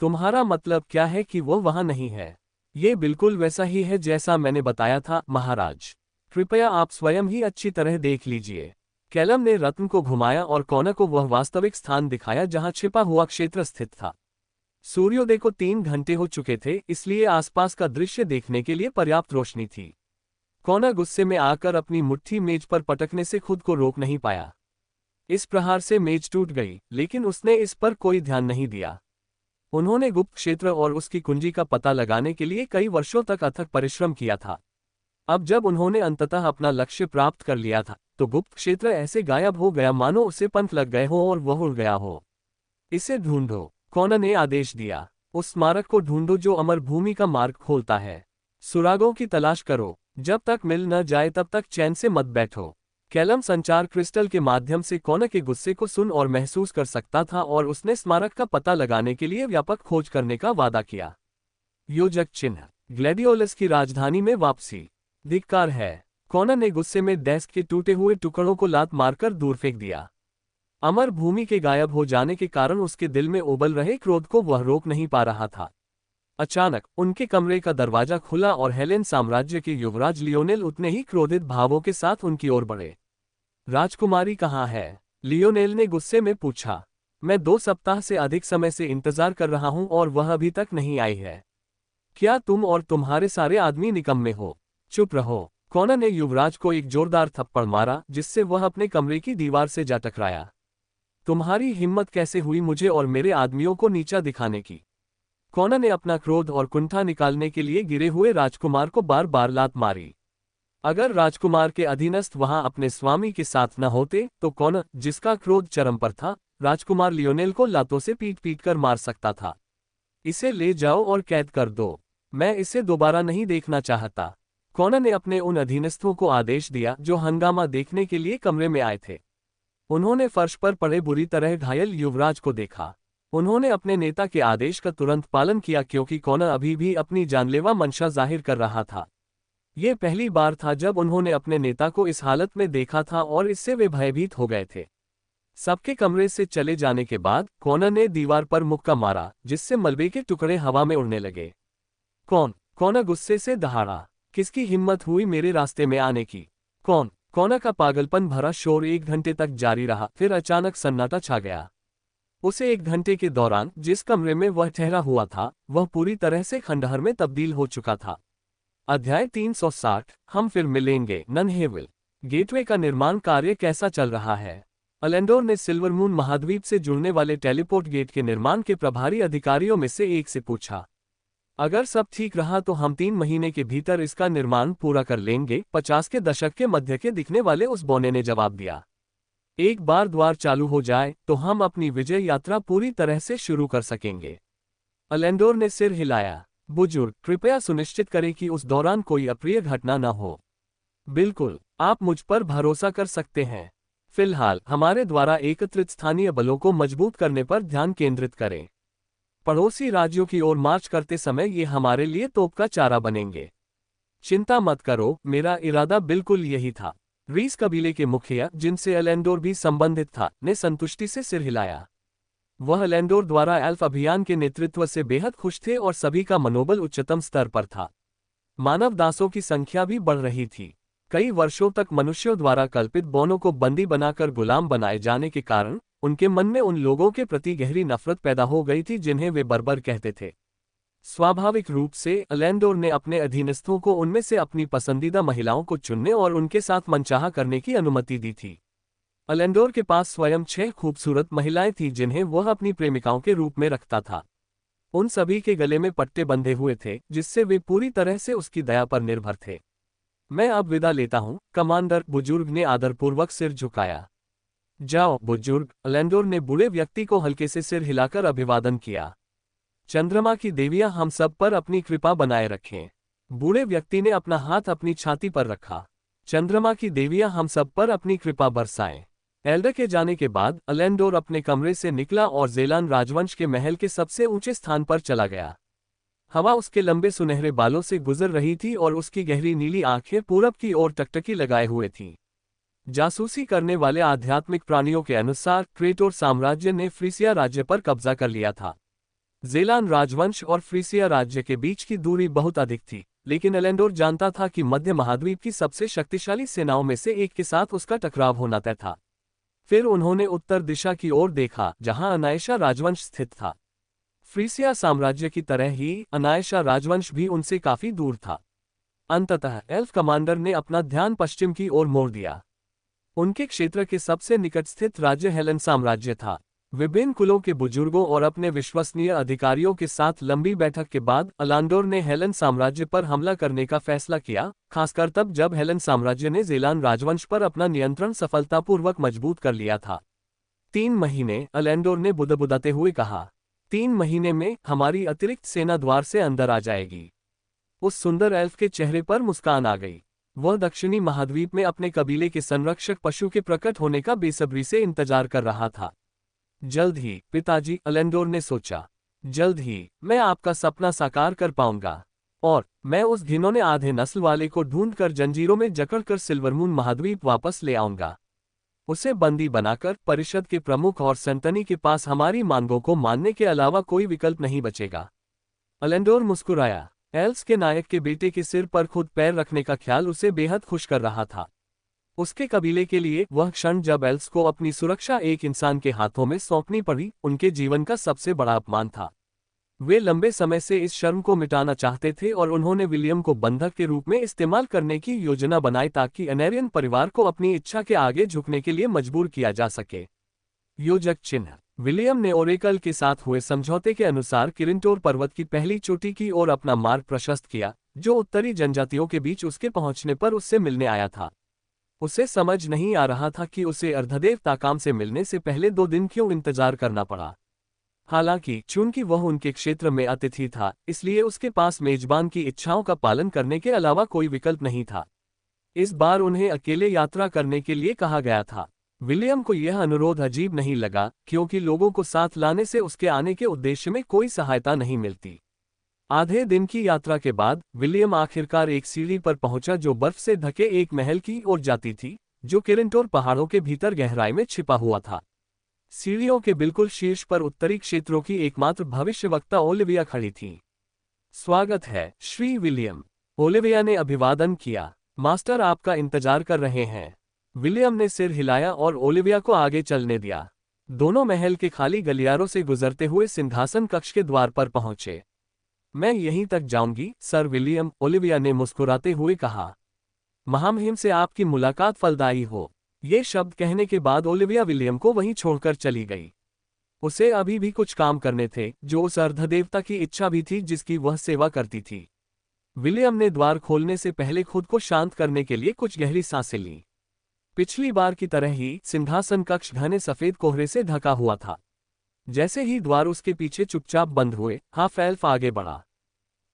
तुम्हारा मतलब क्या है कि वो वहां नहीं है? ये बिल्कुल वैसा ही है जैसा मैंने बताया था, महाराज। कृपया आप स्वयं ही अच्छी तरह देख लीजिए। कैलम ने रत्न को घुमाया और कॉनर को वह वास्तविक स्थान दिखाया जहां छिपा हुआ क्षेत्र स्थित था। सूर्योदय को 3 घंटे हो चुके थे, इसलिए आसपास का दृश्य देखने के लिए पर्याप्त रोशनी थी। कॉनर गुस्से में आकर अपनी मुट्ठी मेज पर पटकने से खुद को रोक नहीं पाया। इस प्रहार से मेज टूट गई, लेकिन उसने इस पर कोई ध्यान नहीं दिया। उन्होंने गुप्त क्षेत्र और उसकी कुंजी का पता लगाने के लिए कई वर्षों तक अथक परिश्रम किया था। अब जब उन्होंने अंततः अपना लक्ष्य प्राप्त कर लिया था, तो गुप्त क्षेत्र ऐसे गायब हो गया मानो उसे पंख लग गए हो और वह उड़ गया हो। इसे ढूंढो, कॉनर ने आदेश दिया। उस स्मारक को ढूंढो जो अमर भूमि का मार्ग खोलता है। सुरागों की तलाश करो। जब तक मिल न जाए तब तक चैन से मत बैठो। कैलम संचार क्रिस्टल के माध्यम से कॉनर के गुस्से को सुन और महसूस कर सकता था और उसने स्मारक का पता लगाने के लिए व्यापक खोज करने का वादा किया। योजक चिन्ह। ग्लैडियोलस की राजधानी में वापसी। धिक्कार है। कॉनर ने गुस्से में डेस्क के टूटे हुए टुकड़ों को लात मारकर दूर फेंक दिया। अमर भूमि के गायब हो जाने के कारण उसके दिल में उबल रहे क्रोध को वह रोक नहीं पा रहा था। अचानक उनके कमरे का दरवाजा खुला और हेलेन साम्राज्य के युवराज लियोनेल उतने ही क्रोधित भावों के साथ उनकी ओर बढ़े। राजकुमारी कहाँ है? लियोनेल ने गुस्से में पूछा। मैं 2 सप्ताह से अधिक समय से इंतजार कर रहा हूं और वह अभी तक नहीं आई है। क्या तुम और तुम्हारे सारे आदमी निकम्मे हो? चुप रहो। कॉनर ने युवराज को एक जोरदार थप्पड़ मारा जिससे वह अपने कमरे की दीवार से जा टकराया। तुम्हारी हिम्मत कैसे हुई मुझे और मेरे आदमियों को नीचा दिखाने की? कॉनर ने अपना क्रोध और कुंठा निकालने के लिए गिरे हुए राजकुमार को बार बार लात मारी। अगर राजकुमार के अधीनस्थ वहां अपने स्वामी के साथ न होते तो कॉनर, जिसका क्रोध चरम पर था, राजकुमार लियोनेल को लातों से पीट पीट कर मार सकता था। इसे ले जाओ और कैद कर दो। मैं इसे दोबारा नहीं देखना चाहता। कॉनर ने अपने उन अधीनस्थों को आदेश दिया जो हंगामा देखने के लिए कमरे में आए थे। उन्होंने फर्श पर पड़े बुरी तरह घायल युवराज को देखा। उन्होंने अपने नेता के आदेश का तुरंत पालन किया क्योंकि कॉनर अभी भी अपनी जानलेवा मंशा जाहिर कर रहा था। ये पहली बार था जब उन्होंने अपने नेता को इस हालत में देखा था और इससे वे भयभीत हो गए थे। सबके कमरे से चले जाने के बाद कॉनर ने दीवार पर मुक्का मारा जिससे मलबे के टुकड़े हवा में उड़ने लगे। कौन? कॉनर गुस्से से दहाड़ा। किसकी हिम्मत हुई मेरे रास्ते में आने की? कौन? कॉनर का पागलपन भरा शोर 1 घंटे तक जारी रहा, फिर अचानक सन्नाटा छा गया। उसे 1 घंटे के दौरान जिस कमरे में वह ठहरा हुआ था वह पूरी तरह से खंडहर में तब्दील हो चुका था। अध्याय 360। हम फिर मिलेंगे। नन्हेविल। गेटवे का निर्माण कार्य कैसा चल रहा है? अलेंडोर ने सिल्वरमून महाद्वीप से जुड़ने वाले टेलीपोर्ट गेट के निर्माण के प्रभारी अधिकारियों में से एक से पूछा। अगर सब ठीक रहा तो हम 3 महीने के भीतर इसका निर्माण पूरा कर लेंगे, 50 के दशक के मध्य के दिखने वाले उस बौने ने जवाब दिया। एक बार द्वार चालू हो जाए तो हम अपनी विजय यात्रा पूरी तरह से शुरू कर सकेंगे। अलेंडोर ने सिर हिलाया। बुजुर्ग, कृपया सुनिश्चित करें कि उस दौरान कोई अप्रिय घटना न हो। बिल्कुल, आप मुझ पर भरोसा कर सकते हैं। फिलहाल हमारे द्वारा एकत्रित स्थानीय बलों को मजबूत करने पर ध्यान केंद्रित करें। पड़ोसी राज्यों की ओर मार्च करते समय ये हमारे लिए तोप का चारा बनेंगे। चिंता मत करो, मेरा इरादा बिल्कुल यही था। रीस कबीले के मुखिया, जिनसे अलेंडोर भी संबंधित था, ने संतुष्टि से सिर हिलाया। वह अलेंडोर द्वारा एल्फ अभियान के नेतृत्व से बेहद खुश थे और सभी का मनोबल उच्चतम स्तर पर था। मानव दासों की संख्या भी बढ़ रही थी। कई वर्षों तक मनुष्यों द्वारा कल्पित बौनों को बंदी बनाकर गुलाम बनाए जाने के कारण उनके मन में उन लोगों के प्रति गहरी नफरत पैदा हो गई थी जिन्हें वे बर्बर कहते थे। स्वाभाविक रूप से अलेंडोर ने अपने अधीनस्थों को उनमें से अपनी पसंदीदा महिलाओं को चुनने और उनके साथ मनचाहा करने की अनुमति दी थी। अलेंडोर के पास स्वयं 6 खूबसूरत महिलाएं थीं जिन्हें वह अपनी प्रेमिकाओं के रूप में रखता था। उन सभी के गले में पट्टे बंधे हुए थे, जिससे वे पूरी तरह से उसकी दया पर निर्भर थे। मैं अब विदा लेता हूं, कमांडर, बुजुर्ग ने आदरपूर्वक सिर झुकाया। जाओ बुजुर्ग, अलेंडोर ने बूढ़े व्यक्ति को हल्के से सिर हिलाकर अभिवादन किया। चंद्रमा की देवियां हम सब पर अपनी कृपा बनाए रखें। बूढ़े व्यक्ति ने अपना हाथ अपनी छाती पर रखा। चंद्रमा की देवियां हम सब पर अपनी कृपा बरसाएं। एल्डर के जाने के बाद अलेंडोर अपने कमरे से निकला और ज़ेलान राजवंश के महल के सबसे ऊंचे स्थान पर चला गया। हवा उसके लंबे सुनहरे बालों से गुजर रही थी और उसकी गहरी नीली आंखें पूरब की ओर टकटकी लगाए हुए थीं। जासूसी करने वाले आध्यात्मिक प्राणियों के अनुसार क्रेटोर साम्राज्य ने फ्रीसिया राज्य पर कब्जा कर लिया था। ज़ेलान राजवंश और फ्रीसिया राज्य के बीच की दूरी बहुत अधिक थी, लेकिन एलेंडोर जानता था कि मध्य महाद्वीप की सबसे शक्तिशाली सेनाओं में से एक के साथ उसका टकराव होना तय था। फिर उन्होंने उत्तर दिशा की ओर देखा, जहां अनायशा राजवंश स्थित था। फ्रीसिया साम्राज्य की तरह ही अनायशा राजवंश भी उनसे काफी दूर था। अंततः एल्फ कमांडर ने अपना ध्यान पश्चिम की ओर मोड़ दिया। उनके क्षेत्र के सबसे निकट स्थित राज्य हेलन साम्राज्य था। विभिन्न कुलों के बुजुर्गों और अपने विश्वसनीय अधिकारियों के साथ लंबी बैठक के बाद अलांडोर ने हेलन साम्राज्य पर हमला करने का फैसला किया, खासकर तब जब हेलन साम्राज्य ने ज़ेलान राजवंश पर अपना नियंत्रण सफलतापूर्वक मजबूत कर लिया था। 3 महीने, अलेंडोर ने बुदबुदाते हुए कहा। 3 महीने में हमारी अतिरिक्त सेना द्वार से अंदर आ जाएगी। उस सुंदर एल्फ के चेहरे पर मुस्कान आ गई। वह दक्षिणी महाद्वीप में अपने कबीले के संरक्षक पशु के प्रकट होने का बेसब्री से इंतजार कर रहा था। जल्द ही पिताजी, अलेंडोर ने सोचा, जल्द ही मैं आपका सपना साकार कर पाऊंगा और मैं उस घिनौने आधे नस्ल वाले को ढूंढकर जंजीरों में जकड़कर सिल्वरमून महाद्वीप वापस ले आऊंगा। उसे बंदी बनाकर परिषद के प्रमुख और सेंटनी के पास हमारी मांगों को मानने के अलावा कोई विकल्प नहीं बचेगा। अलेंडोर मुस्कुराया। एल्स के नायक के बेटे के सिर पर खुद पैर रखने का ख्याल उसे बेहद खुश कर रहा था। उसके कबीले के लिए वह क्षण जब एल्स को अपनी सुरक्षा एक इंसान के हाथों में सौंपनी पड़ी, उनके जीवन का सबसे बड़ा अपमान था। वे लंबे समय से इस शर्म को मिटाना चाहते थे और उन्होंने विलियम को बंधक के रूप में इस्तेमाल करने की योजना बनाई ताकि एनेरियन परिवार को अपनी इच्छा के आगे झुकने के लिए मजबूर किया जा सके। योजक चिन्ह। विलियम ने ओरेकल के साथ हुए समझौते के अनुसार किरिंटोर पर्वत की पहली चोटी की ओर अपना मार्ग प्रशस्त किया, जो उत्तरी जनजातियों के बीच उसके पहुंचने पर उससे मिलने आया था। उसे समझ नहीं आ रहा था कि उसे अर्धदेव ताकाम से मिलने से पहले 2 दिन क्यों इंतजार करना पड़ा। हालांकि चूंकि वह उनके क्षेत्र में अतिथि था, इसलिए उसके पास मेजबान की इच्छाओं का पालन करने के अलावा कोई विकल्प नहीं था। इस बार उन्हें अकेले यात्रा करने के लिए कहा गया था। विलियम को यह अनुरोध अजीब नहीं लगा, क्योंकि लोगों को साथ लाने से उसके आने के उद्देश्य में कोई सहायता नहीं मिलती। आधे दिन की यात्रा के बाद विलियम आखिरकार एक सीढ़ी पर पहुंचा जो बर्फ से ढके एक महल की ओर जाती थी, जो किरिंटोर पहाड़ों के भीतर गहराई में छिपा हुआ था। सीढ़ियों के बिल्कुल शीर्ष पर उत्तरी क्षेत्रों की एकमात्र भविष्यवक्ता ओलिविया खड़ी थी। स्वागत है श्री विलियम, ओलिविया ने अभिवादन किया। मास्टर आपका इंतजार कर रहे हैं। विलियम ने सिर हिलाया और ओलिविया को आगे चलने दिया। दोनों महल के खाली गलियारों से गुजरते हुए सिंहासन कक्ष के द्वार पर पहुंचे। मैं यहीं तक जाऊंगी सर विलियम, ओलिविया ने मुस्कुराते हुए कहा। महामहिम से आपकी मुलाकात फलदायी हो। ये शब्द कहने के बाद ओलिविया विलियम को वहीं छोड़कर चली गई। उसे अभी भी कुछ काम करने थे, जो उस अर्धदेवता की इच्छा भी थी जिसकी वह सेवा करती थी। विलियम ने द्वार खोलने से पहले खुद को शांत करने के लिए कुछ गहरी सांसें लीं। पिछली बार की तरह ही सिंहासन कक्ष घने सफेद कोहरे से ढका हुआ था। जैसे ही द्वार उसके पीछे चुपचाप बंद हुए, हाफ एल्फ आगे बढ़ा।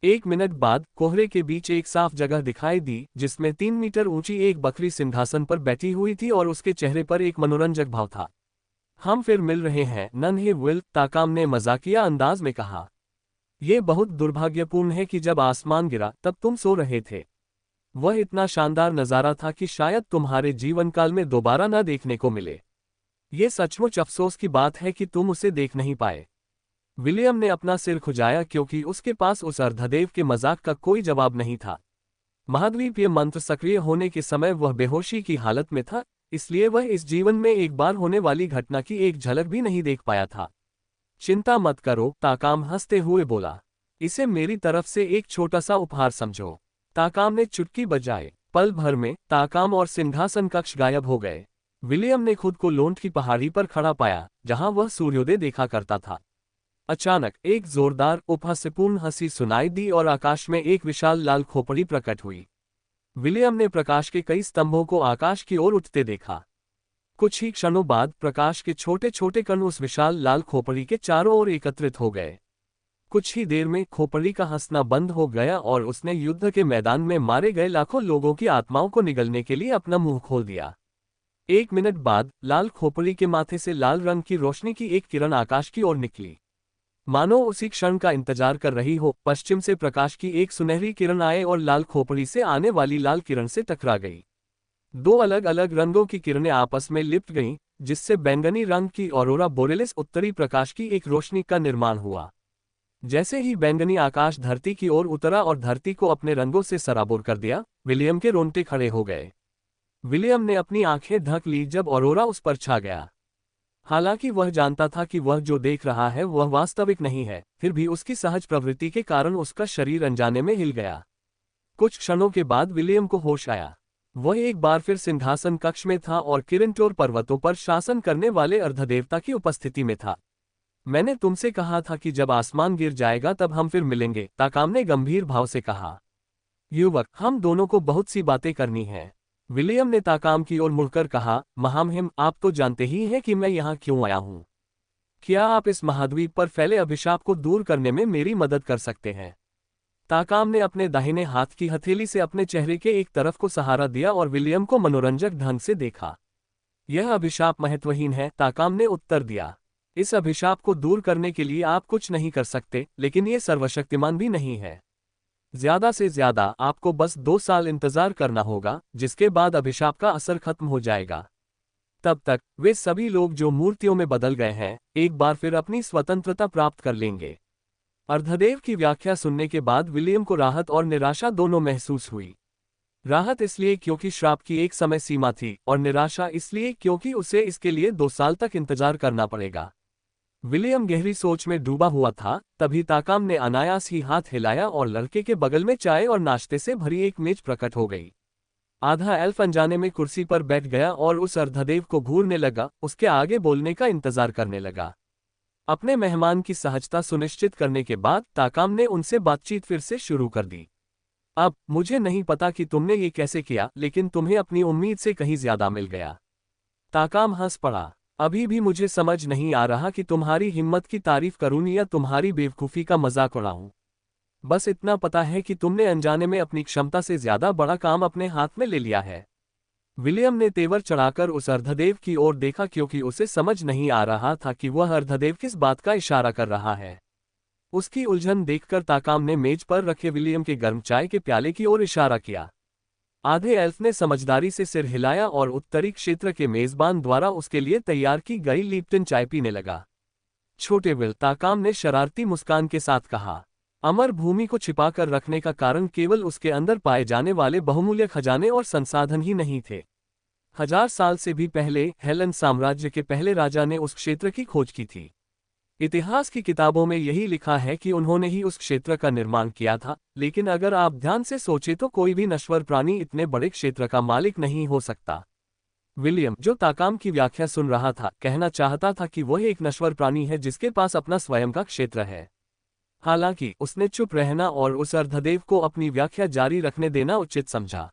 1 मिनट बाद कोहरे के बीच एक साफ जगह दिखाई दी, जिसमें 3 मीटर ऊंची एक बकरी सिंहासन पर बैठी हुई थी और उसके चेहरे पर एक मनोरंजक भाव था। हम फिर मिल रहे हैं नन्हे विल, ताकाम ने मजाकिया अंदाज में कहा। यह बहुत दुर्भाग्यपूर्ण है कि जब आसमान गिरा तब तुम सो रहे थे। वह इतना शानदार नजारा था कि शायद तुम्हारे जीवन काल में दोबारा न देखने को मिले। ये सचमुच अफसोस की बात है कि तुम उसे देख नहीं पाए। विलियम ने अपना सिर खुजाया क्योंकि उसके पास उस अर्धदेव के मजाक का कोई जवाब नहीं था। महाद्वीपीय मंत्र सक्रिय होने के समय वह बेहोशी की हालत में था, इसलिए वह इस जीवन में एक बार होने वाली घटना की एक झलक भी नहीं देख पाया था। चिंता मत करो, ताकाम हंसते हुए बोला। इसे मेरी तरफ से एक छोटा सा उपहार समझो। ताकाम ने चुटकी बजाई। पल भर में ताकाम और सिंहासन कक्ष गायब हो गए। विलियम ने खुद को लोंट की पहाड़ी पर खड़ा पाया, जहां वह सूर्योदय देखा करता था। अचानक एक जोरदार उपहासपूर्ण हंसी सुनाई दी और आकाश में एक विशाल लाल खोपड़ी प्रकट हुई। विलियम ने प्रकाश के कई स्तंभों को आकाश की ओर उठते देखा। कुछ ही क्षणों बाद प्रकाश के छोटे छोटे कण उस विशाल लाल खोपड़ी के चारों ओर एकत्रित हो गए। कुछ ही देर में खोपड़ी का हंसना बंद हो गया और उसने युद्ध के मैदान में मारे गए लाखों लोगों की आत्माओं को निगलने के लिए अपना मुंह खोल दिया। 1 मिनट बाद लाल खोपड़ी के माथे से लाल रंग की रोशनी की एक किरण आकाश की ओर निकली। मानो उसी क्षण का इंतजार कर रही हो, पश्चिम से प्रकाश की एक सुनहरी किरण आए और लाल खोपड़ी से आने वाली लाल किरण से टकरा गई। दो अलग अलग रंगों की किरणें आपस में लिपट गईं, जिससे बैंगनी रंग की ऑरोरा बोरेलिस उत्तरी प्रकाश की एक रोशनी का निर्माण हुआ। जैसे ही बैंगनी आकाश धरती की ओर उतरा और धरती को अपने रंगों से सराबोर कर दिया, विलियम के रोंगटे खड़े हो गए। विलियम ने अपनी आंखें ढक ली जब ऑरोरा उस पर छा गया। हालांकि वह जानता था कि वह जो देख रहा है वह वास्तविक नहीं है, फिर भी उसकी सहज प्रवृत्ति के कारण उसका शरीर अनजाने में हिल गया। कुछ क्षणों के बाद विलियम को होश आया। वह एक बार फिर सिंहासन कक्ष में था और किरनटोर पर्वतों पर शासन करने वाले अर्धदेवता की उपस्थिति में था। मैंने तुमसे कहा था कि जब आसमान गिर जाएगा तब हम फिर मिलेंगे, ताकाम ने गंभीर भाव से कहा। युवक, हम दोनों को बहुत सी बातें करनी हैं। विलियम ने ताकाम की ओर मुड़कर कहा, महामहिम, आप तो जानते ही हैं कि मैं यहाँ क्यों आया हूँ। क्या आप इस महाद्वीप पर फैले अभिशाप को दूर करने में मेरी मदद कर सकते हैं? ताकाम ने अपने दाहिने हाथ की हथेली से अपने चेहरे के एक तरफ को सहारा दिया और विलियम को मनोरंजक ढंग से देखा। यह अभिशाप महत्वहीन है, ताकाम ने उत्तर दिया। इस अभिशाप को दूर करने के लिए आप कुछ नहीं कर सकते, लेकिन ये सर्वशक्तिमान भी नहीं है। ज्यादा से ज्यादा आपको बस 2 साल इंतजार करना होगा, जिसके बाद अभिशाप का असर खत्म हो जाएगा। तब तक वे सभी लोग जो मूर्तियों में बदल गए हैं, एक बार फिर अपनी स्वतंत्रता प्राप्त कर लेंगे। अर्धदेव की व्याख्या सुनने के बाद विलियम को राहत और निराशा दोनों महसूस हुई। राहत इसलिए क्योंकि श्राप की एक समय सीमा थी, और निराशा इसलिए क्योंकि उसे इसके लिए 2 साल तक इंतजार करना पड़ेगा। विलियम गहरी सोच में डूबा हुआ था, तभी ताकाम ने अनायास ही हाथ हिलाया और लड़के के बगल में चाय और नाश्ते से भरी एक मेज प्रकट हो गई। आधा एल्फ अनजाने में कुर्सी पर बैठ गया और उस अर्धदेव को घूरने लगा, उसके आगे बोलने का इंतजार करने लगा। अपने मेहमान की सहजता सुनिश्चित करने के बाद ताकाम ने उनसे बातचीत फिर से शुरू कर दी। अब मुझे नहीं पता कि तुमने ये कैसे किया, लेकिन तुम्हें अपनी उम्मीद से कहीं ज्यादा मिल गया। ताकाम हंस पड़ा। अभी भी मुझे समझ नहीं आ रहा कि तुम्हारी हिम्मत की तारीफ करूं या तुम्हारी बेवकूफ़ी का मजाक उड़ाऊं। बस इतना पता है कि तुमने अनजाने में अपनी क्षमता से ज्यादा बड़ा काम अपने हाथ में ले लिया है। विलियम ने तेवर चढ़ाकर उस अर्धदेव की ओर देखा, क्योंकि उसे समझ नहीं आ रहा था कि वह अर्धदेव किस बात का इशारा कर रहा है। उसकी उलझन देखकर ताकाम ने मेज पर रखे विलियम के गर्म चाय के प्याले की ओर इशारा किया। आधे एल्फ ने समझदारी से सिर हिलाया और उत्तरी क्षेत्र के मेजबान द्वारा उसके लिए तैयार की गई लिप्टन चाय पीने लगा। छोटे विल, ताकाम ने शरारती मुस्कान के साथ कहा। अमर भूमि को छिपाकर रखने का कारण केवल उसके अंदर पाए जाने वाले बहुमूल्य खजाने और संसाधन ही नहीं थे। 1000 साल से भी पहले हेलन साम्राज्य के पहले राजा ने उस क्षेत्र की खोज की थी। इतिहास की किताबों में यही लिखा है कि उन्होंने ही उस क्षेत्र का निर्माण किया था, लेकिन अगर आप ध्यान से सोचें तो कोई भी नश्वर प्राणी इतने बड़े क्षेत्र का मालिक नहीं हो सकता। विलियम, जो ताकाम की व्याख्या सुन रहा था, कहना चाहता था कि वह एक नश्वर प्राणी है जिसके पास अपना स्वयं का क्षेत्र है। हालांकि उसने चुप रहना और उस अर्धदेव को अपनी व्याख्या जारी रखने देना उचित समझा।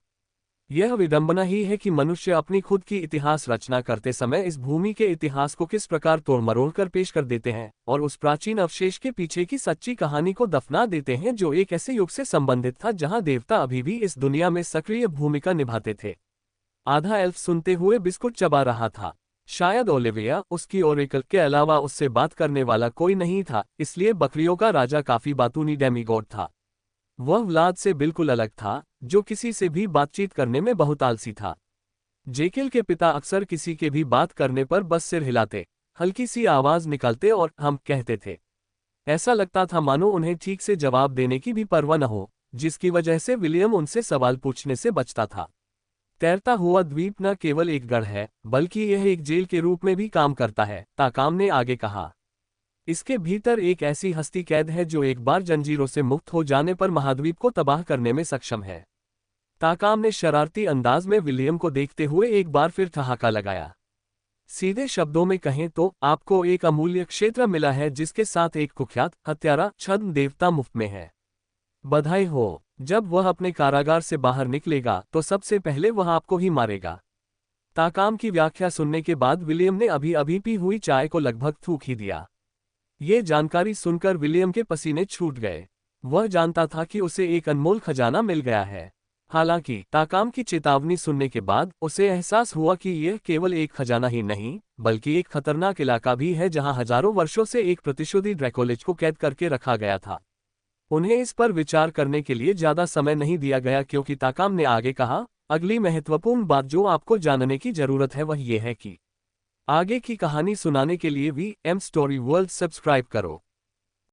यह विडंबना ही है कि मनुष्य अपनी खुद की इतिहास रचना करते समय इस भूमि के इतिहास को किस प्रकार तोड़-मरोड़ कर पेश कर देते हैं और उस प्राचीन अवशेष के पीछे की सच्ची कहानी को दफना देते हैं जो एक ऐसे युग से संबंधित था जहां देवता अभी भी इस दुनिया में सक्रिय भूमिका निभाते थे। आधा एल्फ सुनते हुए बिस्कुट चबा रहा था। शायद ओलिविया, उसकी ओरेकल के अलावा उससे बात करने वाला कोई नहीं था, इसलिए बकरियों का राजा काफी बातूनी डेमीगॉड था। वह व्लाद से बिल्कुल अलग था, जो किसी से भी बातचीत करने में बहुत आलसी था। जेकिल के पिता अक्सर किसी के भी बात करने पर बस सिर हिलाते, हल्की सी आवाज निकालते और हम कहते थे। ऐसा लगता था मानो उन्हें ठीक से जवाब देने की भी परवाह न हो, जिसकी वजह से विलियम उनसे सवाल पूछने से बचता था। तैरता हुआ द्वीप न केवल एक गढ़ है, बल्कि यह एक जेल के रूप में भी काम करता है, ताकाम ने आगे कहा। इसके भीतर एक ऐसी हस्ती कैद है जो एक बार जंजीरों से मुक्त हो जाने पर महाद्वीप को तबाह करने में सक्षम है। ताकाम ने शरारती अंदाज में विलियम को देखते हुए एक बार फिर ठहाका लगाया। सीधे शब्दों में कहें तो आपको एक अमूल्य क्षेत्र मिला है जिसके साथ एक कुख्यात हत्यारा छद्म देवता मुफ्त में है। बधाई हो। जब वह अपने कारागार से बाहर निकलेगा तो सबसे पहले वह आपको ही मारेगा। ताकाम की व्याख्या सुनने के बाद विलियम ने अभी अभी पी हुई चाय को लगभग थूक ही दिया। ये जानकारी सुनकर विलियम के पसीने छूट गए। वह जानता था कि उसे एक अनमोल खजाना मिल गया है। हालांकि ताकाम की चेतावनी सुनने के बाद उसे एहसास हुआ कि यह केवल एक खजाना ही नहीं बल्कि एक खतरनाक इलाका भी है जहां हजारों वर्षों से एक प्रतिशोधी ड्रैकोलिच को कैद करके रखा गया था। उन्हें इस पर विचार करने के लिए ज्यादा समय नहीं दिया गया क्योंकि ताकाम ने आगे कहा, अगली महत्वपूर्ण बात जो आपको जानने की जरूरत है वह यह है कि आगे की कहानी सुनाने के लिए VM स्टोरी वर्ल्ड सब्सक्राइब करो।